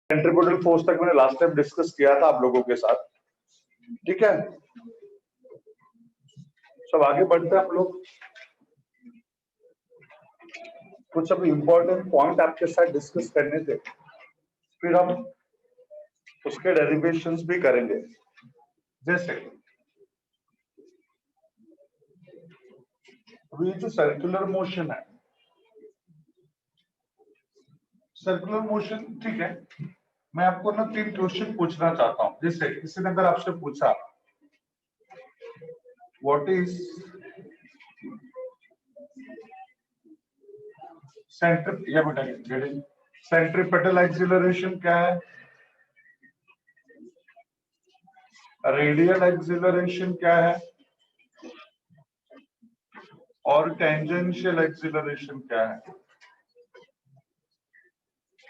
Centripetal force तक मैंने last time discuss किया था आप लोगों के साथ, ठीक है। सब आगे बढ़ते हैं हम लोग। कुछ अब इम्पोर्टेंट पॉइंट आपके साथ डिस्कस करने थे, फिर हम उसके डेरिवेशंस भी करेंगे। जैसे ये जो सर्कुलर मोशन है, सर्कुलर मोशन, ठीक है। मैं आपको ना 3 क्वेश्चन पूछना चाहता हूं। जैसे किसी ने अगर आपसे पूछा व्हाट इज सेंट्रीपिटल एक्सीलरेशन क्या है, रेडियल एक्सीलरेशन क्या है और टेंजेंशियल एक्सीलरेशन क्या है।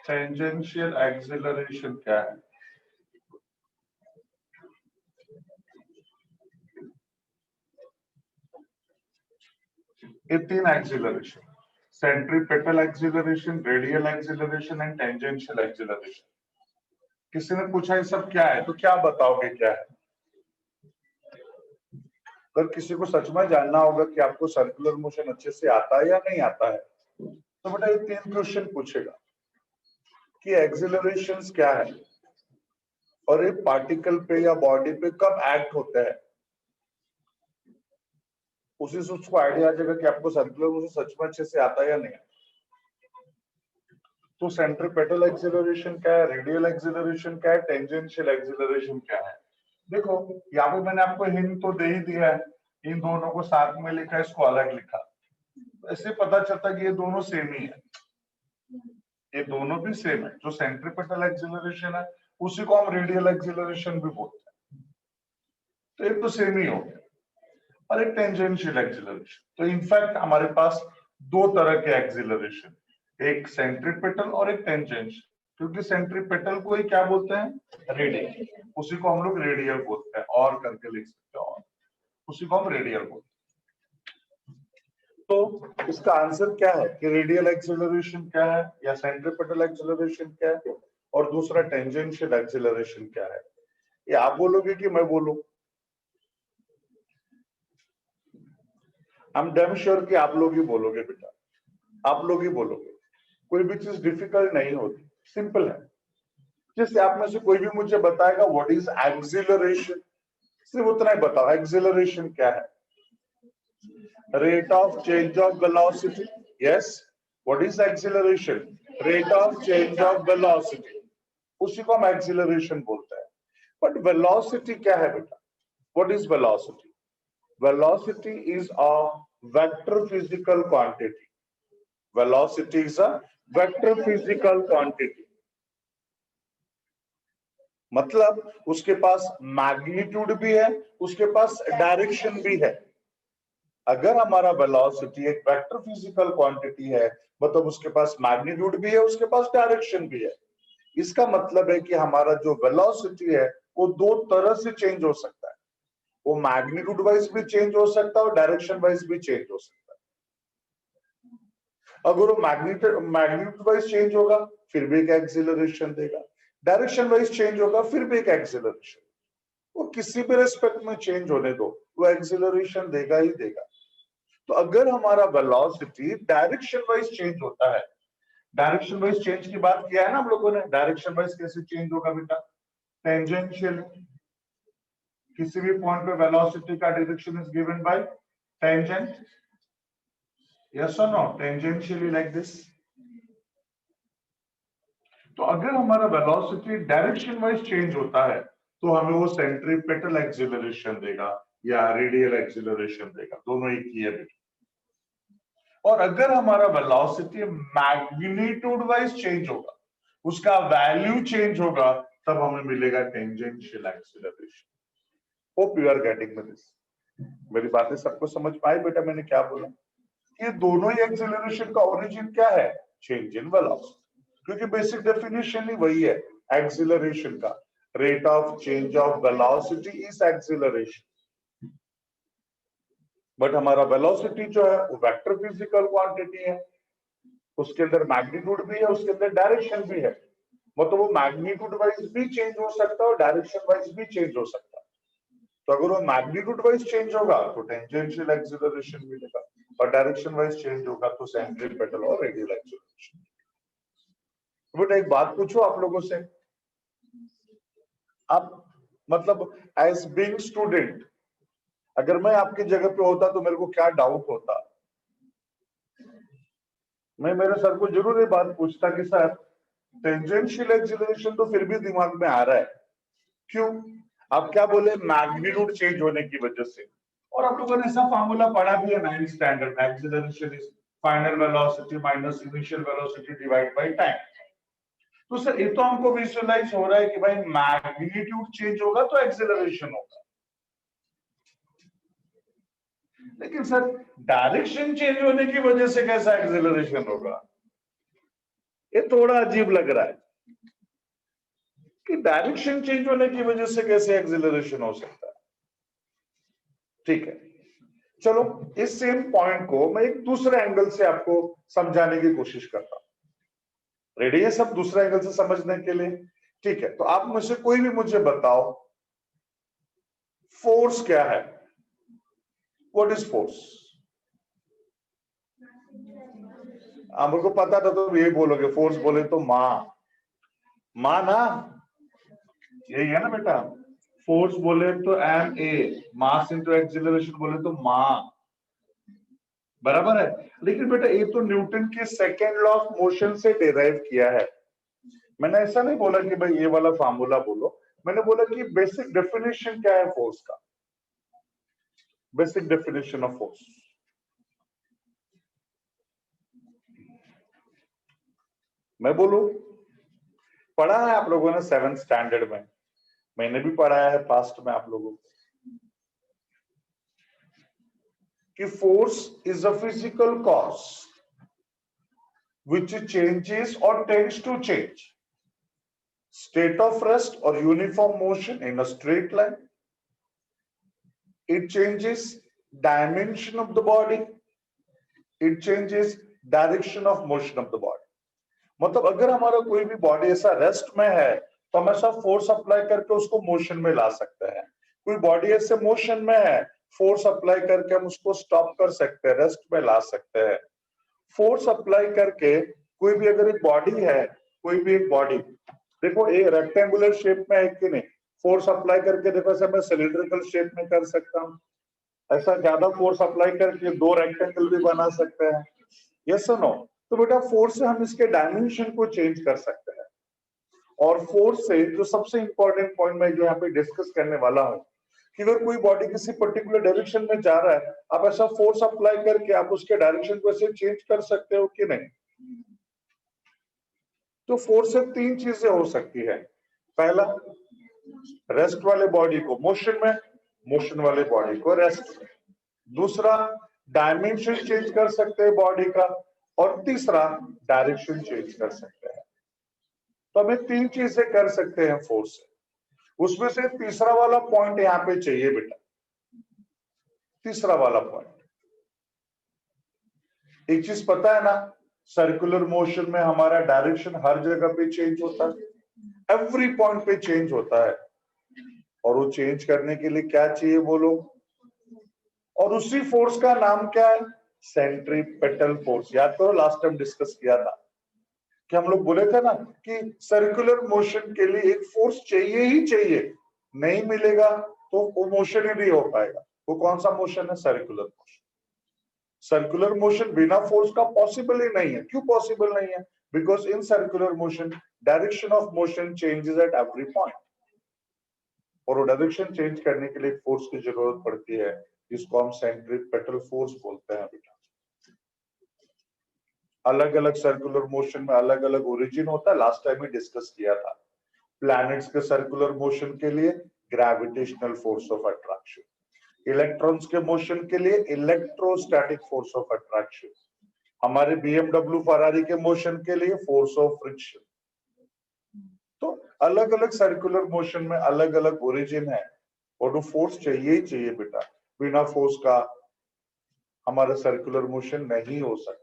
टेंजेंशियल एक्सीलरेशन क्या है? ये 3 acceleration, centripetal acceleration, radial acceleration and tangential acceleration. किसी ने पूछा ये सब क्या है, तो क्या बताओगे क्या है? अगर किसी को सच में जानना होगा कि आपको सर्कुलर मोशन अच्छे से आता है या नहीं आता है, तो बेटा ये 3 क्वेश्चन पूछेगा कि एक्सीलरेशंस क्या है और ये पार्टिकल पे या बॉडी पे कब एक्ट होता है। उसी से उसको आइडिया आ जाएगा कि आपको सर्कुलर मोशन सच में अच्छे से आता है या नहीं। तो सेंट्रीपिटल एक्सीलरेशन क्या है, रेडियल एक्सीलरेशन क्या है, टेंजेंशियल एक्सीलरेशन क्या है। देखो यहाँ पे मैंने आपको हिंट तो दे ही दिया है, इन दोनों को साथ में लिखा, इसको अलग लिखा, ऐसे पता चलता कि ये दोनों सेम ही है। ये दोनों भी सेम है। जो सेंट्रीपिटल एक्सीलरेशन है उसी को हम रेडियल एक्सीलरेशन भी बोलते हैं, तो ये तो सेम ही हो गया। और एक टेंजेंशियल एक्सीलरेशन, तो इनफैक्ट हमारे पास 2 तरह के एक्सीलरेशन, एक सेंट्रीपिटल और एक टेंजेंशियल। क्योंकि सेंट्रीपिटल को ही क्या बोलते हैं, रेडियल, उसी को हम लोग रेडियल बोलते हैं, और करके लिख सकते हैं, और उसी को हम रेडियल बोलते हैं। तो इसका आंसर क्या है कि रेडियल एक्सीलरेशन क्या है या सेंट्रीपिटल एक्सीलरेशन क्या है और दूसरा टेंजेंशियल एक्सीलरेशन क्या है। ये आप बोलोगे कि मैं बोलूं? I'm damn sure कि आप लोग ही बोलोगे बेटा, आप लोग ही बोलोगे। कोई भी चीज डिफिकल्ट नहीं होती, सिंपल है। जैसे आप में से कोई भी मुझे बताएगा व्हाट इज एक्सीलरेशन, सिर्फ उतना ही बताओ, एक्सीलरेशन क्या है। Rate of change of velocity, yes. What is acceleration? Rate of change of velocity, उसी को हम एक्सीलरेशन बोलते हैं। बट वेलोसिटी क्या है बेटा? What is velocity? Velocity is a vector physical quantity. Velocity is a vector physical quantity. मतलब उसके पास मैग्नीट्यूड भी है, उसके पास डायरेक्शन भी है। अगर हमारा वेलोसिटी एक वेक्टर फिजिकल क्वांटिटी है, मतलब उसके पास मैग्नीट्यूड भी है, उसके पास डायरेक्शन भी है। इसका मतलब है कि हमारा जो वेलोसिटी है वो 2 तरह से चेंज हो सकता है। वो मैग्नीट्यूड वाइज भी चेंज हो सकता है और डायरेक्शन वाइज भी चेंज हो सकता है। अगर वो मैग्नीट्यूड वाइज चेंज होगा फिर भी एक एक्सीलरेशन देगा, डायरेक्शन वाइज चेंज होगा फिर भी एक एक्सीलरेशन। वो किसी भी रेस्पेक्ट में चेंज होने दो, वो एक्सीलरेशन देगा ही देगा। तो अगर हमारा वेलोसिटी डायरेक्शन वाइज चेंज होता है, डायरेक्शन वाइज चेंज की बात किया है ना हम लोगों ने, डायरेक्शन वाइज कैसे चेंज होगा बेटा? टेंजेंशियल, किसी भी पॉइंट पे वेलोसिटी का direction is given by tangent, yes और नो? Tangentially like this. तो अगर हमारा वेलोसिटी डायरेक्शन वाइज चेंज होता है तो हमें वो सेंट्रीपिटल एक्सीलरेशन देगा या रेडियल एक्सीलरेशन देगा, दोनों एक ही है बेटा। और अगर हमारा वेलोसिटी मैग्नीट्यूड वाइज चेंज होगा, उसका वैल्यू चेंज होगा, तब हमें मिलेगा tangential acceleration. Hope you are getting this. मेरी बातें सबको समझ में आई बेटा? मैंने क्या बोला? ये दोनों ही एक्सीलरेशन का ओरिजिन क्या है? Change in velocity. क्योंकि बेसिक डेफिनेशन ही वही है एक्सीलरेशन का, rate of change of velocity is acceleration. But हमारा वेलोसिटी जो है वो वेक्टर फिजिकल क्वांटिटी है, उसके अंदर मैग्नीट्यूड भी है, उसके अंदर डायरेक्शन भी है। मतलब वो मैग्नीट्यूड वाइज भी चेंज हो सकता है और डायरेक्शन वाइज भी चेंज हो सकता है। तो अगर वो मैग्नीट्यूड वाइज चेंज होगा तो टेंजेंशियल एक्सीलरेशन मिलेगा, और डायरेक्शन वाइज चेंज होगा तो सेंट्रीपेटल और रेडियल एक्सीलरेशन। बेटा एक बात पूछो आप लोगों से, आप मतलब एज बीइंग स्टूडेंट, अगर मैं आपकी जगह पे होता तो मेरे को क्या डाउट होता? मैं मेरे सर को जरूर ये बात पूछता कि सर टेंजेंशियल एक्सीलरेशन तो फिर भी दिमाग में आ रहा है, क्यों? आप क्या बोले? मैग्नीट्यूड चेंज होने की वजह से। और आप लोगों ने ऐसा फार्मूला पढ़ा भी है 9th स्टैंडर्ड में, acceleration is final velocity minus initial velocity divide by time. तो सर ये तो हमको विजुअलाइज हो रहा है कि भाई मैग्नीट्यूड चेंज होगा तो एक्सीलरेशन होगा, लेकिन सर डायरेक्शन चेंज होने की वजह से कैसा एक्सीलरेशन होगा? ये थोड़ा अजीब लग रहा है कि डायरेक्शन चेंज होने की वजह से कैसे एक्सीलरेशन हो सकता है। ठीक है, चलो इस सेम पॉइंट को मैं एक दूसरे एंगल से आपको समझाने की कोशिश करता हूं। रेडी है सब दूसरे एंगल से समझने के लिए? ठीक है, तो आप मुझसे कोई भी मुझे बताओ फोर्स क्या है? What is force? हमको पता था तो यही बोलोगे, फोर्स बोले तो माँ ना, यही है ना बेटा। फोर्स बोले तो m a, mass into acceleration बोले तो माँ, बराबर है। लेकिन बेटा ये तो न्यूटन के सेकेंड लॉ ऑफ मोशन से डिराइव किया है। मैंने ऐसा नहीं बोला कि भाई ये वाला फार्मूला बोलो, मैंने बोला कि बेसिक डेफिनेशन क्या है फोर्स का, बेसिक डेफिनेशन ऑफ फोर्स। मैं बोलूं? पढ़ा है आप लोगों ने 7th स्टैंडर्ड में, मैंने भी पढ़ाया है पास्ट में आप लोगों को, कि force is a physical cause which changes or tends to change state of rest or uniform motion in a straight line. It changes dimension of the body. It changes direction of motion of the body. मतलब अगर हमारा कोई भी body ऐसा rest में है तो हम ऐसा फोर्स अप्लाई करके उसको मोशन में ला सकते हैं। कोई बॉडी ऐसे मोशन में है, फोर्स अप्लाई करके हम उसको स्टॉप कर सकते हैं, रेस्ट में ला सकते हैं। फोर्स अप्लाई करके कोई भी अगर एक बॉडी है, कोई भी एक बॉडी देखो ये रेक्टेंगुलर शेप में है कि नहीं, फोर्स अप्लाई करके देखो ऐसे मैं सिलिंड्रिकल शेप में कर सकता हूँ, ऐसा ज्यादा फोर्स अप्लाई करके 2 रेक्टेंगल भी बना सकते हैं, यस और नो? तो बेटा फोर्स से हम इसके डायमेंशन को चेंज कर सकते हैं। और फोर्स से जो सबसे इंपॉर्टेंट पॉइंट मैं जो यहाँ पे डिस्कस करने वाला हूँ कि अगर कोई बॉडी किसी पर्टिकुलर डायरेक्शन में जा रहा है, आप ऐसा फोर्स अप्लाई करके आप उसके डायरेक्शन को ऐसे चेंज कर सकते हो कि नहीं? तो फोर्स से 3 चीजें हो सकती है। पहला, रेस्ट वाले बॉडी को मोशन में, मोशन वाले बॉडी को रेस्ट में। दूसरा, डायमेंशन चेंज कर सकते हैं बॉडी का, और तीसरा डायरेक्शन चेंज कर सकते हैं। तो हमें 3 चीजें कर सकते हैं फोर्स से, उसमें से तीसरा वाला पॉइंट यहाँ पे चाहिए बेटा, तीसरा वाला पॉइंट। एक चीज पता है ना, सर्कुलर मोशन में हमारा डायरेक्शन हर जगह पे चेंज होता है, एवरी पॉइंट पे चेंज होता है, और वो चेंज करने के लिए क्या चाहिए बोलो? और उसी फोर्स का नाम क्या है? Centripetal force. याद करो लास्ट टाइम डिस्कस किया था कि हम लोग बोले थे ना कि सर्कुलर मोशन के लिए एक फोर्स चाहिए ही चाहिए, नहीं मिलेगा तो वो मोशन ही नहीं हो पाएगा। वो कौन सा मोशन है? Circular motion. सर्कुलर मोशन बिना फोर्स का पॉसिबल ही नहीं है। क्यों पॉसिबल नहीं है? Because in circular motion direction of motion changes at every point, और वो डायरेक्शन चेंज करने के लिए फोर्स की जरूरत पड़ती है, जिसको हम सेंट्रीपेटल फोर्स बोलते हैं बेटा। अलग अलग सर्कुलर मोशन में अलग अलग ओरिजिन होता है, लास्ट टाइम ही डिस्कस किया था। प्लैनेट्स के सर्कुलर मोशन के लिए gravitational force of attraction, electrons के मोशन के लिए इलेक्ट्रोस्टैटिक फोर्स ऑफ अट्रैक्शन, हमारे बीएमडब्ल्यू फरारी के मोशन के लिए फोर्स ऑफ फ्रिक्शन। तो अलग अलग सर्कुलर मोशन में अलग अलग ओरिजिन है, और वो फोर्स चाहिए ही चाहिए बेटा। बिना फोर्स का हमारा सर्कुलर मोशन नहीं हो सकता।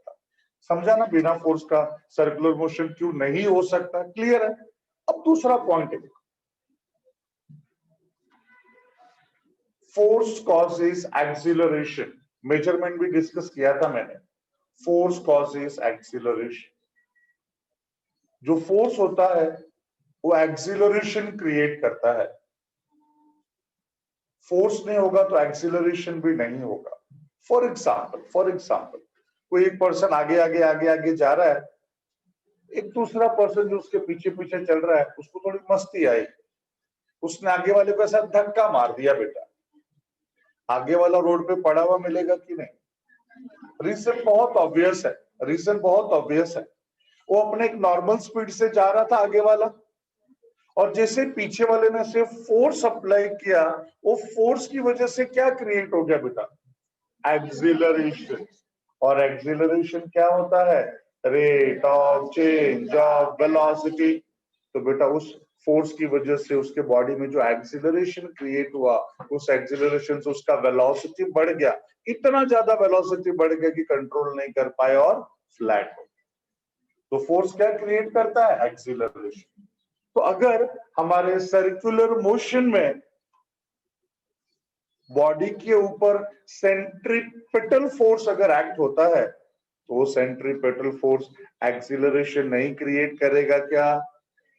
समझा ना? बिना फोर्स का सर्कुलर मोशन क्यों नहीं हो सकता? क्लियर है? अब दूसरा पॉइंट है, फोर्स कॉजेस एक्सीलरेशन, मेजरमेंट भी डिस्कस किया था मैंने। फोर्स कॉजेस एक्सीलरेशन, जो फोर्स होता है वो एक्सीलरेशन क्रिएट करता है। फोर्स नहीं होगा तो एक्सीलरेशन भी नहीं होगा। फॉर एग्जाम्पल कोई एक पर्सन आगे आगे आगे आगे जा रहा है, एक दूसरा पर्सन जो उसके पीछे पीछे चल रहा है उसको थोड़ी मस्ती आई, उसने आगे वाले को ऐसा धक्का मार दिया। बेटा आगे वाला रोड पे पड़ा हुआ मिलेगा कि नहीं? रीजन बहुत ऑब्वियस है, रीजन बहुत ऑब्वियस है। वो अपने एक नॉर्मल स्पीड से जा रहा था आगे वाला, और जैसे पीछे वाले ने सिर्फ फोर्स अप्लाई किया, वो फोर्स की वजह से क्या क्रिएट हो गया बेटा? एक्सीलरेशन। और एक्सीलरेशन क्या होता है? Rate of change of velocity. तो बेटा उस फोर्स की वजह से उसके बॉडी में जो एक्सीलरेशन क्रिएट हुआ, उस एक्सीलरेशन से उसका वेलोसिटी बढ़ गया, इतना ज्यादा वेलोसिटी बढ़ गया कि कंट्रोल नहीं कर पाए और फ्लैट हो। तो फोर्स क्या क्रिएट करता है? एक्सीलरेशन। तो अगर हमारे सर्कुलर मोशन में बॉडी के ऊपर सेंट्रीपिटल फोर्स अगर एक्ट होता है, तो वो सेंट्रीपिटल फोर्स एक्सीलरेशन नहीं क्रिएट करेगा क्या?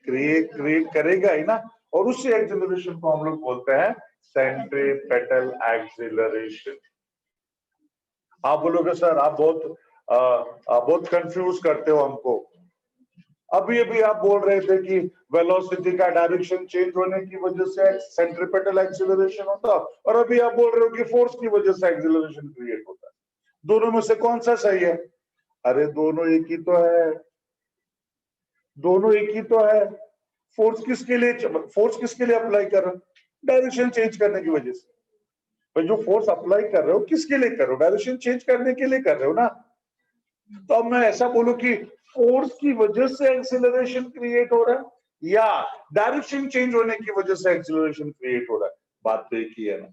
क्रिएट करेगा ही ना। और उसी एक्सीलरेशन को हम लोग बोलते हैं सेंट्रीपिटल एक्सीलरेशन। आप बोलोगे सर आप बहुत कंफ्यूज करते हो हमको। अभी अभी आप बोल रहे थे कि वेलोसिटी का डायरेक्शन चेंज होने की वजह से सेंट्रीपिटल एक्सीलरेशन होता, और अभी आप बोल रहे हो कि फोर्स की वजह से एक्सीलरेशन क्रिएट होता है। दोनों में से कौन सा सही है? अरे दोनों एक ही तो है, दोनों एक ही तो है। फोर्स किसके लिए अप्लाई कर रहे हो? डायरेक्शन चेंज करने की वजह से। भाई जो फोर्स अप्लाई कर रहे हो किसके लिए कर रहे हो? डायरेक्शन चेंज करने के लिए कर रहे हो ना। तो अब मैं ऐसा बोलूं कि फोर्स की वजह से एक्सीलरेशन क्रिएट हो रहा है या डायरेक्शन चेंज होने की वजह से एक्सीलरेशन क्रिएट हो रहा है? बात तो एक ही है ना,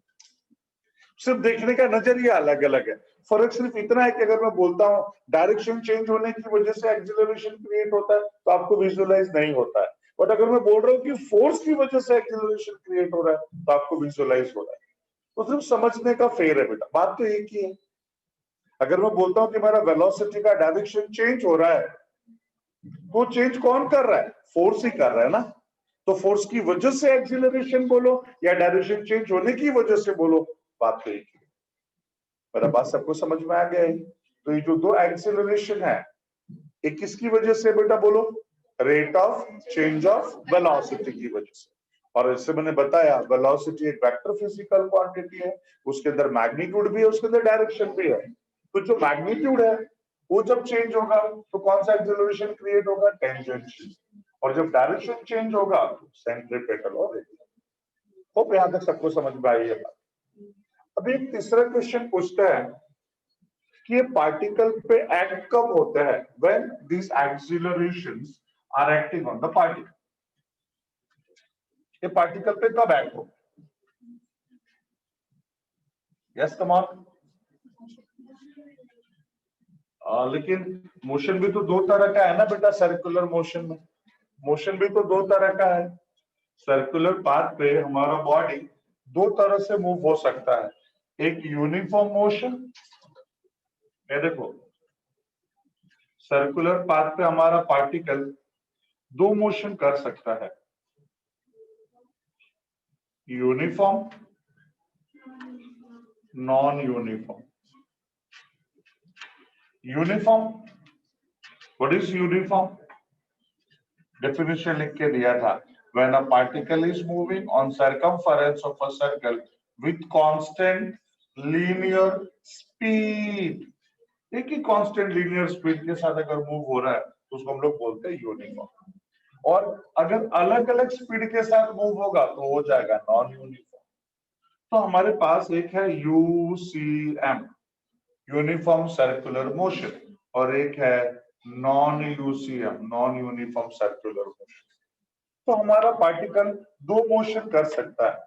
सिर्फ देखने का नजरिया अलग अलग है। फर्क सिर्फ इतना है कि अगर मैं बोलता हूं डायरेक्शन चेंज होने की वजह से एक्सीलरेशन क्रिएट होता है तो आपको विजुअलाइज नहीं होता है, बट अगर मैं बोल रहा हूं कि फोर्स की वजह से एक्सीलरेशन क्रिएट हो रहा है तो आपको विजुअलाइज हो रहा है। तो सिर्फ समझने का फेर है बेटा, बात तो एक ही है। अगर मैं बोलता हूं कि मेरा वेलोसिटी का डायरेक्शन चेंज हो रहा है, तो चेंज कौन कर रहा है? फोर्स ही कर रहा है ना। तो फोर्स की वजह से एक्सीलरेशन बोलो या डायरेक्शन चेंज होने की वजह से बोलो, बात तो एक ही है। मेरा बात सबको समझ में आ गया है? तो ये जो दो एक्सीलरेशन है, एक किसकी वजह से बेटा बोलो? Rate of change of velocity की वजह से। और इससे मैंने बताया वेलोसिटी एक वेक्टर फिजिकल क्वांटिटी है, उसके अंदर मैग्नीट्यूड भी है, उसके अंदर डायरेक्शन भी है। तो जो मैग्नीट्यूड है वो जब चेंज होगा तो कौन सा एक्सीलरेशन क्रिएट होगा? टेंजेंशियल। और जब डायरेक्शन चेंज होगा तो सेंट्रीपिटल और रेडियल। होप यहां तक सबको समझ में आई है बात। अभी एक तीसरा क्वेश्चन पूछता है कि ये पार्टिकल पे एक्ट कब होता है? When this accelerations are acting on the particle. ये पार्टिकल पे कब एक्ट हो? Yes come on. लेकिन मोशन भी तो दो तरह का है ना बेटा, सर्कुलर मोशन में मोशन भी तो दो तरह का है। सर्कुलर पाथ पे हमारा बॉडी दो तरह से मूव हो सकता है, एक यूनिफॉर्म मोशन, ये देखो सर्कुलर पाथ पे हमारा पार्टिकल दो मोशन कर सकता है, uniform, non uniform. Uniform, what is uniform? Definition लिख के दिया था, when a particle is moving on circumference of a circle with constant linear speed, एक ही कांस्टेंट लीनियर स्पीड के साथ अगर मूव हो रहा है तो उसको हम लोग बोलते हैं यूनिफॉर्म। और अगर अलग अलग स्पीड के साथ मूव होगा तो हो जाएगा नॉन यूनिफॉर्म। तो हमारे पास एक है यूसीएम, यूनिफॉर्म सर्कुलर मोशन, और एक है non UCM, non uniform circular motion. तो हमारा पार्टिकल दो मोशन कर सकता है,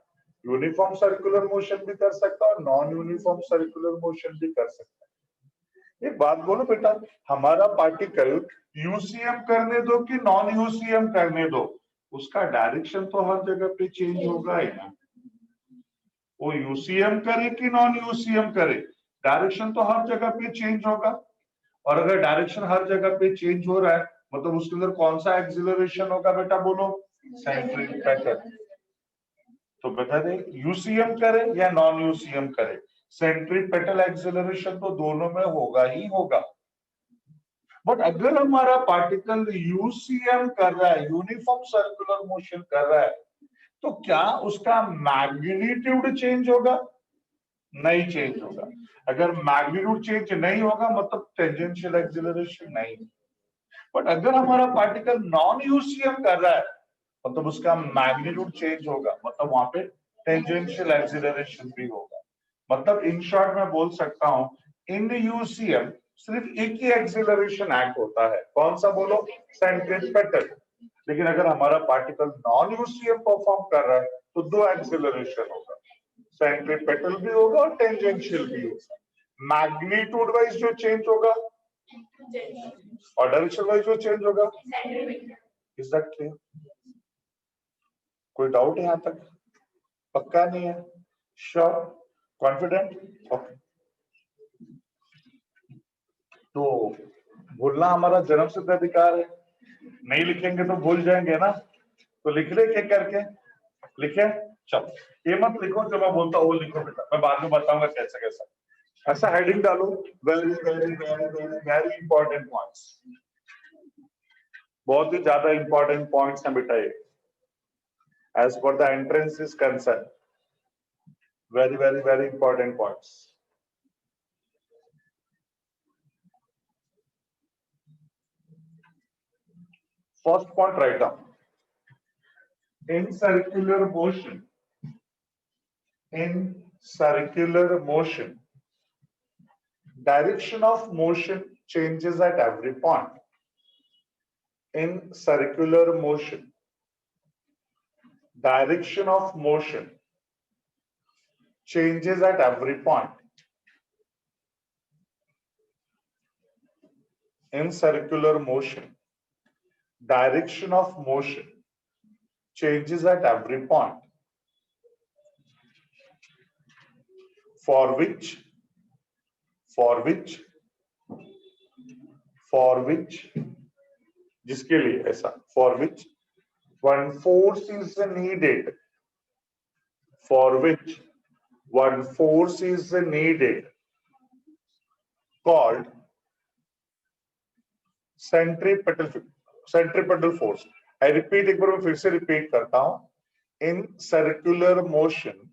यूनिफॉर्म सर्कुलर मोशन भी कर सकता है और नॉन यूनिफॉर्म सर्कुलर मोशन भी कर सकता है। एक बात बोलो बेटा, हमारा पार्टिकल यूसीएम करने दो कि नॉन यूसीएम करने दो, उसका डायरेक्शन तो हर जगह पे चेंज होगा ही ना। वो यूसीएम करे कि नॉन यूसीएम करे, डायरेक्शन तो हर जगह पे चेंज होगा। और अगर डायरेक्शन हर जगह पे चेंज हो रहा है मतलब उसके अंदर कौन सा एक्सिलरेशन होगा बेटा बोलो, सेंट्रीपेटल। तो बता दे यूसीएम करे या नॉन यूसीएम करे, सेंट्रीपेटल एक्सिलरेशन तो दोनों में होगा ही होगा। बट अगर हमारा पार्टिकल यूसीएम कर रहा है, यूनिफॉर्म सर्कुलर मोशन कर रहा है, तो क्या उसका मैग्नीट्यूड चेंज होगा? नहीं चेंज होगा। अगर मैग्नीट्यूड चेंज नहीं होगा मतलब टेंजेंशियल एक्सिलरेशन नहीं। बट अगर हमारा पार्टिकल नॉन यूसीएम कर रहा है मतलब उसका मैग्नीट्यूड चेंज होगा, मतलब वहां पे टेंजेंशियल एक्सिलरेशन भी होगा। मतलब इन शॉर्ट मैं बोल सकता हूं इन यूसीएम सिर्फ एक ही एक्सिलरेशन एक्ट होता है, कौन सा बोलो, सेंट्रीपेटल। लेकिन अगर हमारा पार्टिकल नॉन यूसीएम परफॉर्म कर रहा है तो दो एक्सिलरेशन होगा, सेंट्रीपेटल भी होगा और टेंजेंशियल भी होगा। मैग्नीट्यूड वाइज जो चेंज होगा और डायरेक्शन वाइज जो चेंज होगा। Is that clear? कोई डाउट है यहां तक? पक्का नहीं है? श्योर? कॉन्फिडेंट? ओके। तो भूलना हमारा जन्म सिद्ध अधिकार है, नहीं लिखेंगे तो भूल जाएंगे ना, तो लिख ले क्या करके लिखे। चलो ये मत लिखो जो मैं बोलता हूँ वो लिखो बेटा, मैं बाद में बताऊंगा कैसे कैसा। ऐसा हेडिंग डालो, very very very very very important points, बहुत ही ज्यादा इंपॉर्टेंट पॉइंट्स हैं बेटा ये, as per the entrance is concern, very very very important points. First point, write down. In circular motion, direction of motion changes at every point. In circular motion, direction of motion changes at every point. In circular motion, direction of motion changes at every point. For which जिसके लिए ऐसा, for which one force is needed, for which one force is needed, called centripetal force. I repeat, एक बार मैं फिर से repeat करता हूं, in circular motion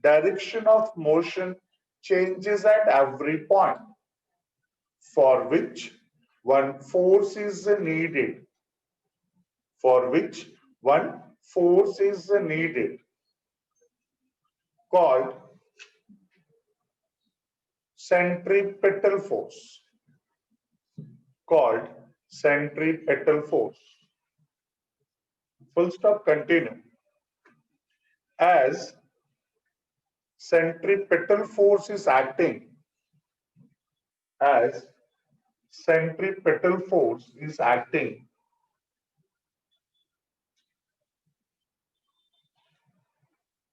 direction of motion changes at every point, for which one force is needed, for which one force is needed, called centripetal force, called centripetal force. Full stop, continue. As centripetal force is acting, as centripetal force is acting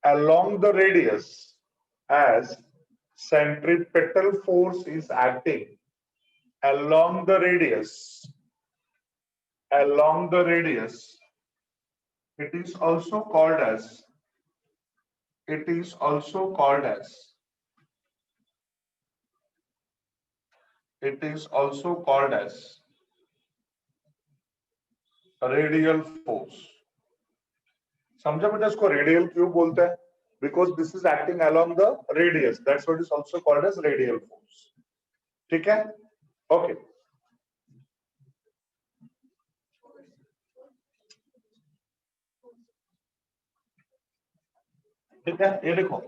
along the radius, as centripetal force is acting along the radius, it is also called as, it is also called as, it is also called as radial force. समझा बेटा इसको radial क्यों बोलते हैं? Because this is acting along the radius, that's what is also called as radial force. ठीक है, okay. ठीक है, ये लिखो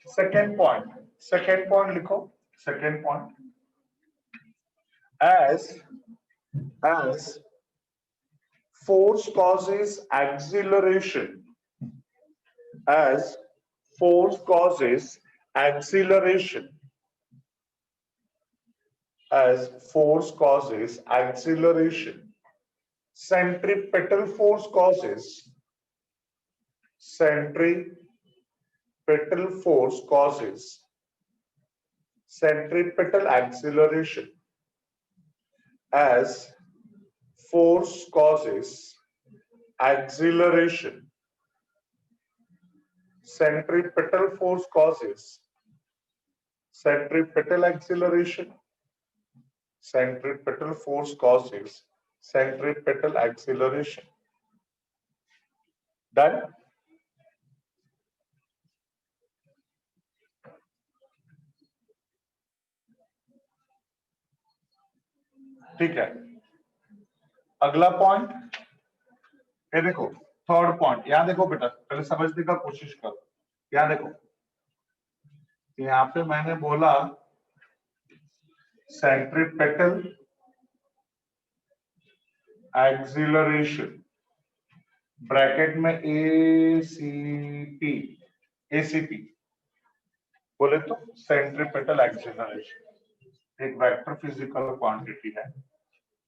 सेकेंड पॉइंट लिखो, second point, as force causes acceleration, as force causes acceleration, as force causes acceleration, centripetal force causes centripetal force causes centripetal acceleration as force causes acceleration. Centripetal force causes centripetal acceleration. Centripetal force causes centripetal acceleration. Done? ठीक है, अगला point, ये देखो third point, यहां देखो बेटा, पहले समझने का कोशिश करो। यहां देखो, यहां पे मैंने बोला सेंट्रीपेटल एक्सीलरेशन, ब्रैकेट में एसीपी बोले तो सेंट्रीपेटल एक्सीलरेशन एक वेक्टर फिजिकल क्वांटिटी है,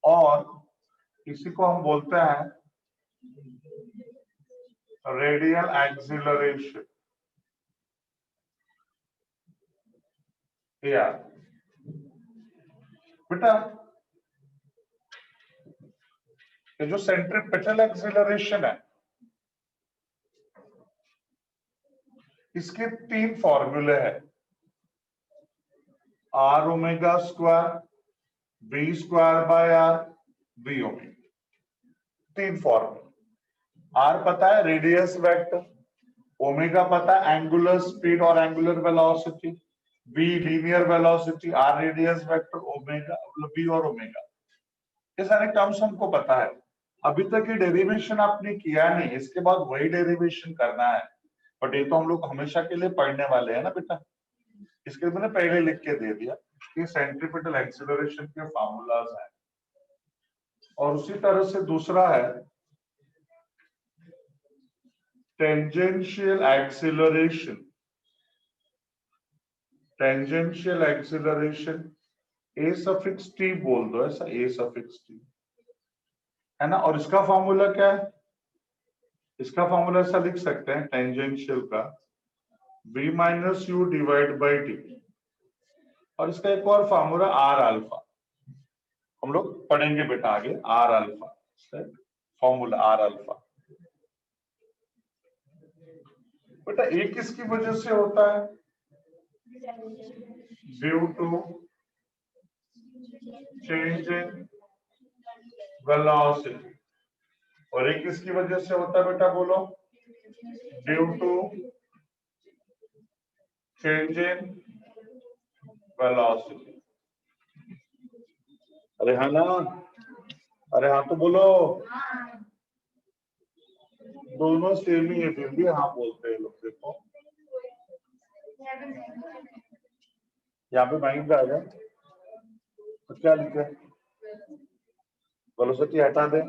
और इसी को हम बोलते हैं रेडियल एक्सीलरेशन। या बेटा, ये जो सेंट्रीपेटल एक्सीलरेशन है, इसके तीन फॉर्मूले हैं, r omega square, v square by r, v omega. तीन फॉर्मूले, आर पता है रेडियस वेक्टर, ओमेगा पता है एंगुलर स्पीड और angular velocity, v linear velocity, r radius vector, omega v और ओमेगा, ये सारे टर्म्स हमको पता है। अभी तक ये डेरिवेशन आपने किया नहीं, इसके बाद वही डेरिवेशन करना है, बट ये तो हम लोग हमेशा के लिए पढ़ने वाले हैं ना बेटा, इसके लिए मैंने पहले लिख के दे दिया कि सेंट्रीपिटल एक्सीलरेशन के फार्मूलाज हैं। और उसी तरह से दूसरा है टेंजेंशियल एक्सीलरेशन। टेंजेंशियल एक्सीलरेशन ए सफिक्स टी बोल दो, ऐसा ए सफिक्स टी है ना। और इसका फॉर्मूला क्या है, इसका फॉर्मूला ऐसा लिख सकते हैं टेंजेंशियल का v minus you divide by T, और इसका एक और फॉर्मूला आर अल्फा, हम लोग पढ़ेंगे बेटा आगे, r alpha, formula r alpha. बेटा ये किसकी वजह से होता है, due to change in velocity, और ये किसकी वजह से होता है बेटा बोलो, due to change in velocity. अरे हाँ ना, अरे हाँ तो बोलो, दोनों सेम ही है, फिर भी हाँ बोलते हैं लोग। देखो यहाँ पे माइंड आएगा तो क्या लिखे, वेलोसिटी हटा दे,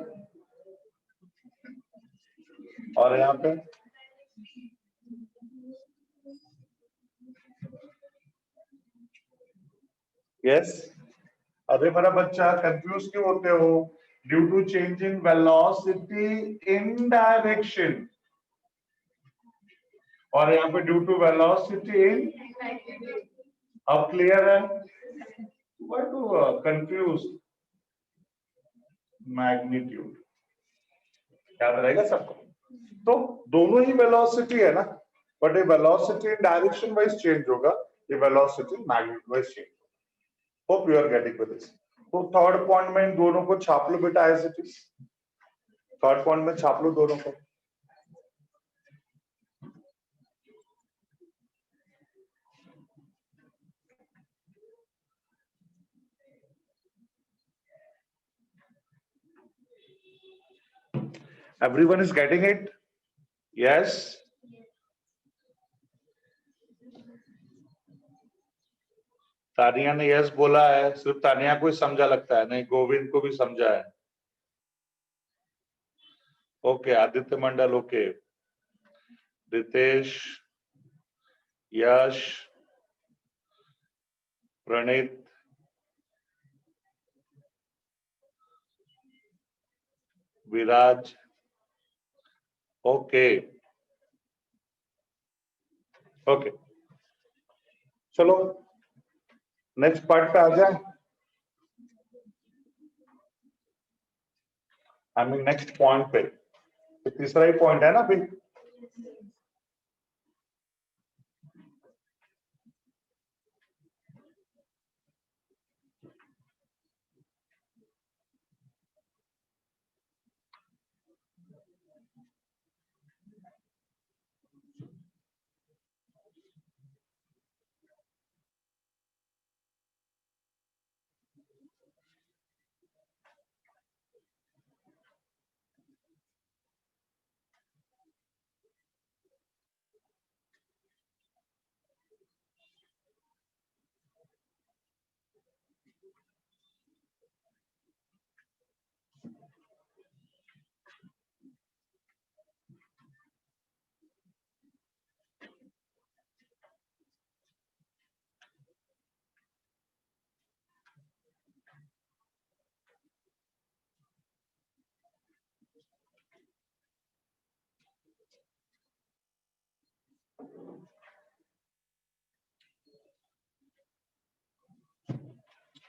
और यहाँ पे यस। अरे मेरा बच्चा कंफ्यूज क्यों होते हो, due to change in velocity in direction, और यहाँ पे ड्यू टू वेलोसिटी इन, अब क्लियर है, व्हाई टू कंफ्यूज, मैग्नीट्यूड याद रहेगा सबको। तो दोनों ही वेलोसिटी है ना, बट ये वेलोसिटी डायरेक्शन वाइज चेंज होगा, ये वेलोसिटी मैग्नीट्यूड वाइज चेंज होगा। Hope you are getting with this. तो थर्ड पॉइंट में इन दोनों को छाप लो बेटा as it is, third point में छाप लो दोनों को। Everyone is getting it? Yes. Tania ने यस बोला है, सिर्फ तानिया को ही समझा लगता है, नहीं गोविंद को भी समझा है। ओके, आदित्य मंडल ओके, रितेश, यश, प्रणीत, विराज ओके। ओके, चलो नेक्स्ट पार्ट पे आ जाए। आई मीन नेक्स्ट पॉइंट पे, तो तीसरा ही पॉइंट है ना अभी।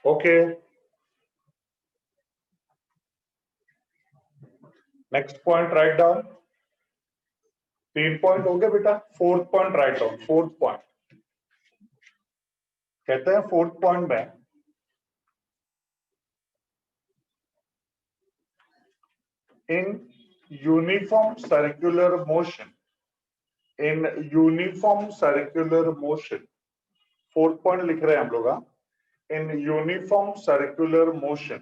Okay, next point write down. 3 point हो गया बेटा, fourth point write down. Fourth point कहते हैं, फोर्थ पॉइंट में in uniform circular motion, in uniform circular motion, fourth point लिख रहे हैं हम लोग। In uniform circular motion,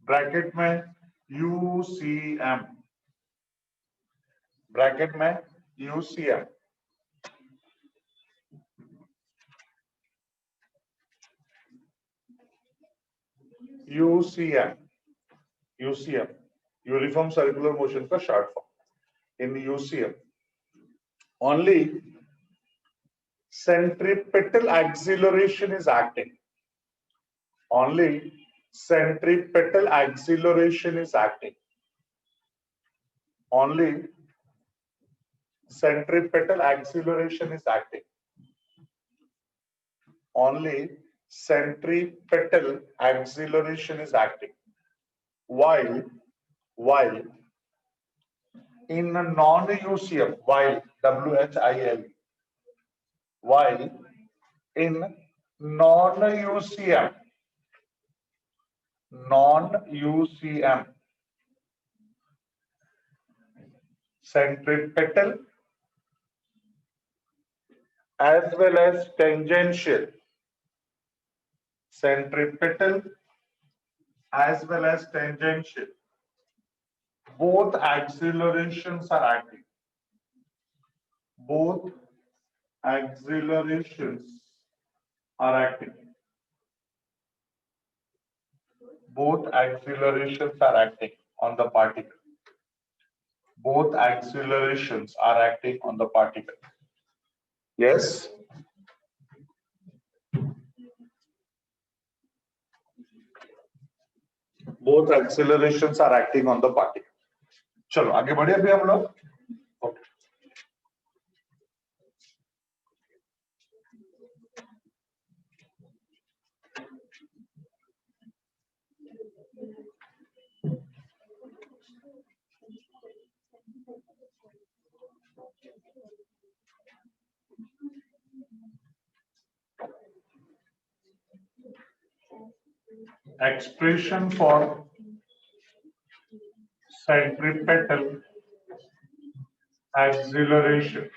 bracket में यूसीएम, ब्रैकेट में UCM, UCM, UCM uniform circular motion का short form. In UCM only centripetal acceleration is acting, only centripetal acceleration is acting, only centripetal acceleration is acting, only centripetal acceleration is acting, while in non-UCM, while WHIL, while in non-UCM, non-UCM centripetal as well as tangential, centripetal as well as tangential, both accelerations are acting, both accelerations are acting, both accelerations are acting on the particle, both accelerations are acting on the particle. Yes, both accelerations are acting on the particle. चलो आगे बढ़े अभी हम लोग। Expression for centripetal acceleration,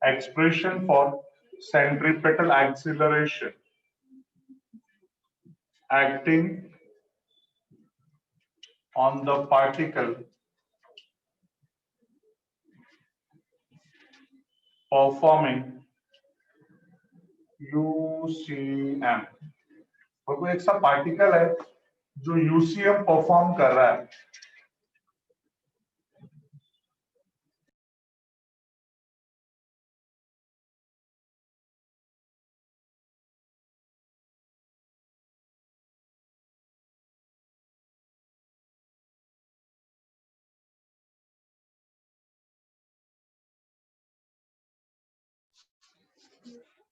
expression for centripetal acceleration acting on the particle performing UCM। और कोई एक सा पार्टिकल है जो यूसीएम परफॉर्म कर रहा है,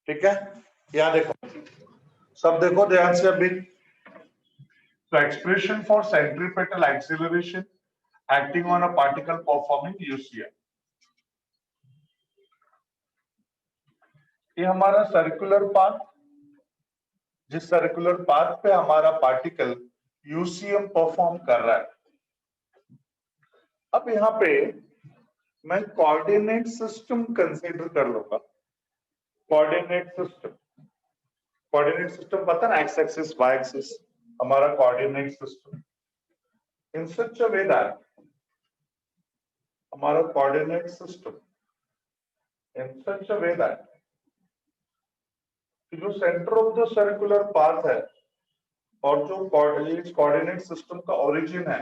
ठीक है, या देखो, सब देखो ध्यान से अभी। तो expression for centripetal acceleration acting on a particle performing UCM, ये हमारा सर्कुलर पाथ, जिस सर्कुलर पाथ पे हमारा पार्टिकल यूसीएम परफॉर्म कर रहा है। अब यहाँ पे मैं कोऑर्डिनेट सिस्टम कंसीडर कर लूंगा। कोऑर्डिनेट सिस्टम, कोऑर्डिनेट सिस्टम पता ना, एक्स एक्सिस वाई एक्सिस, हमारा coordinate system in such a way that, हमारा coordinate system in such a way that जो centre of the circular path है और जो कोऑर्डिनेट सिस्टम का ओरिजिन है,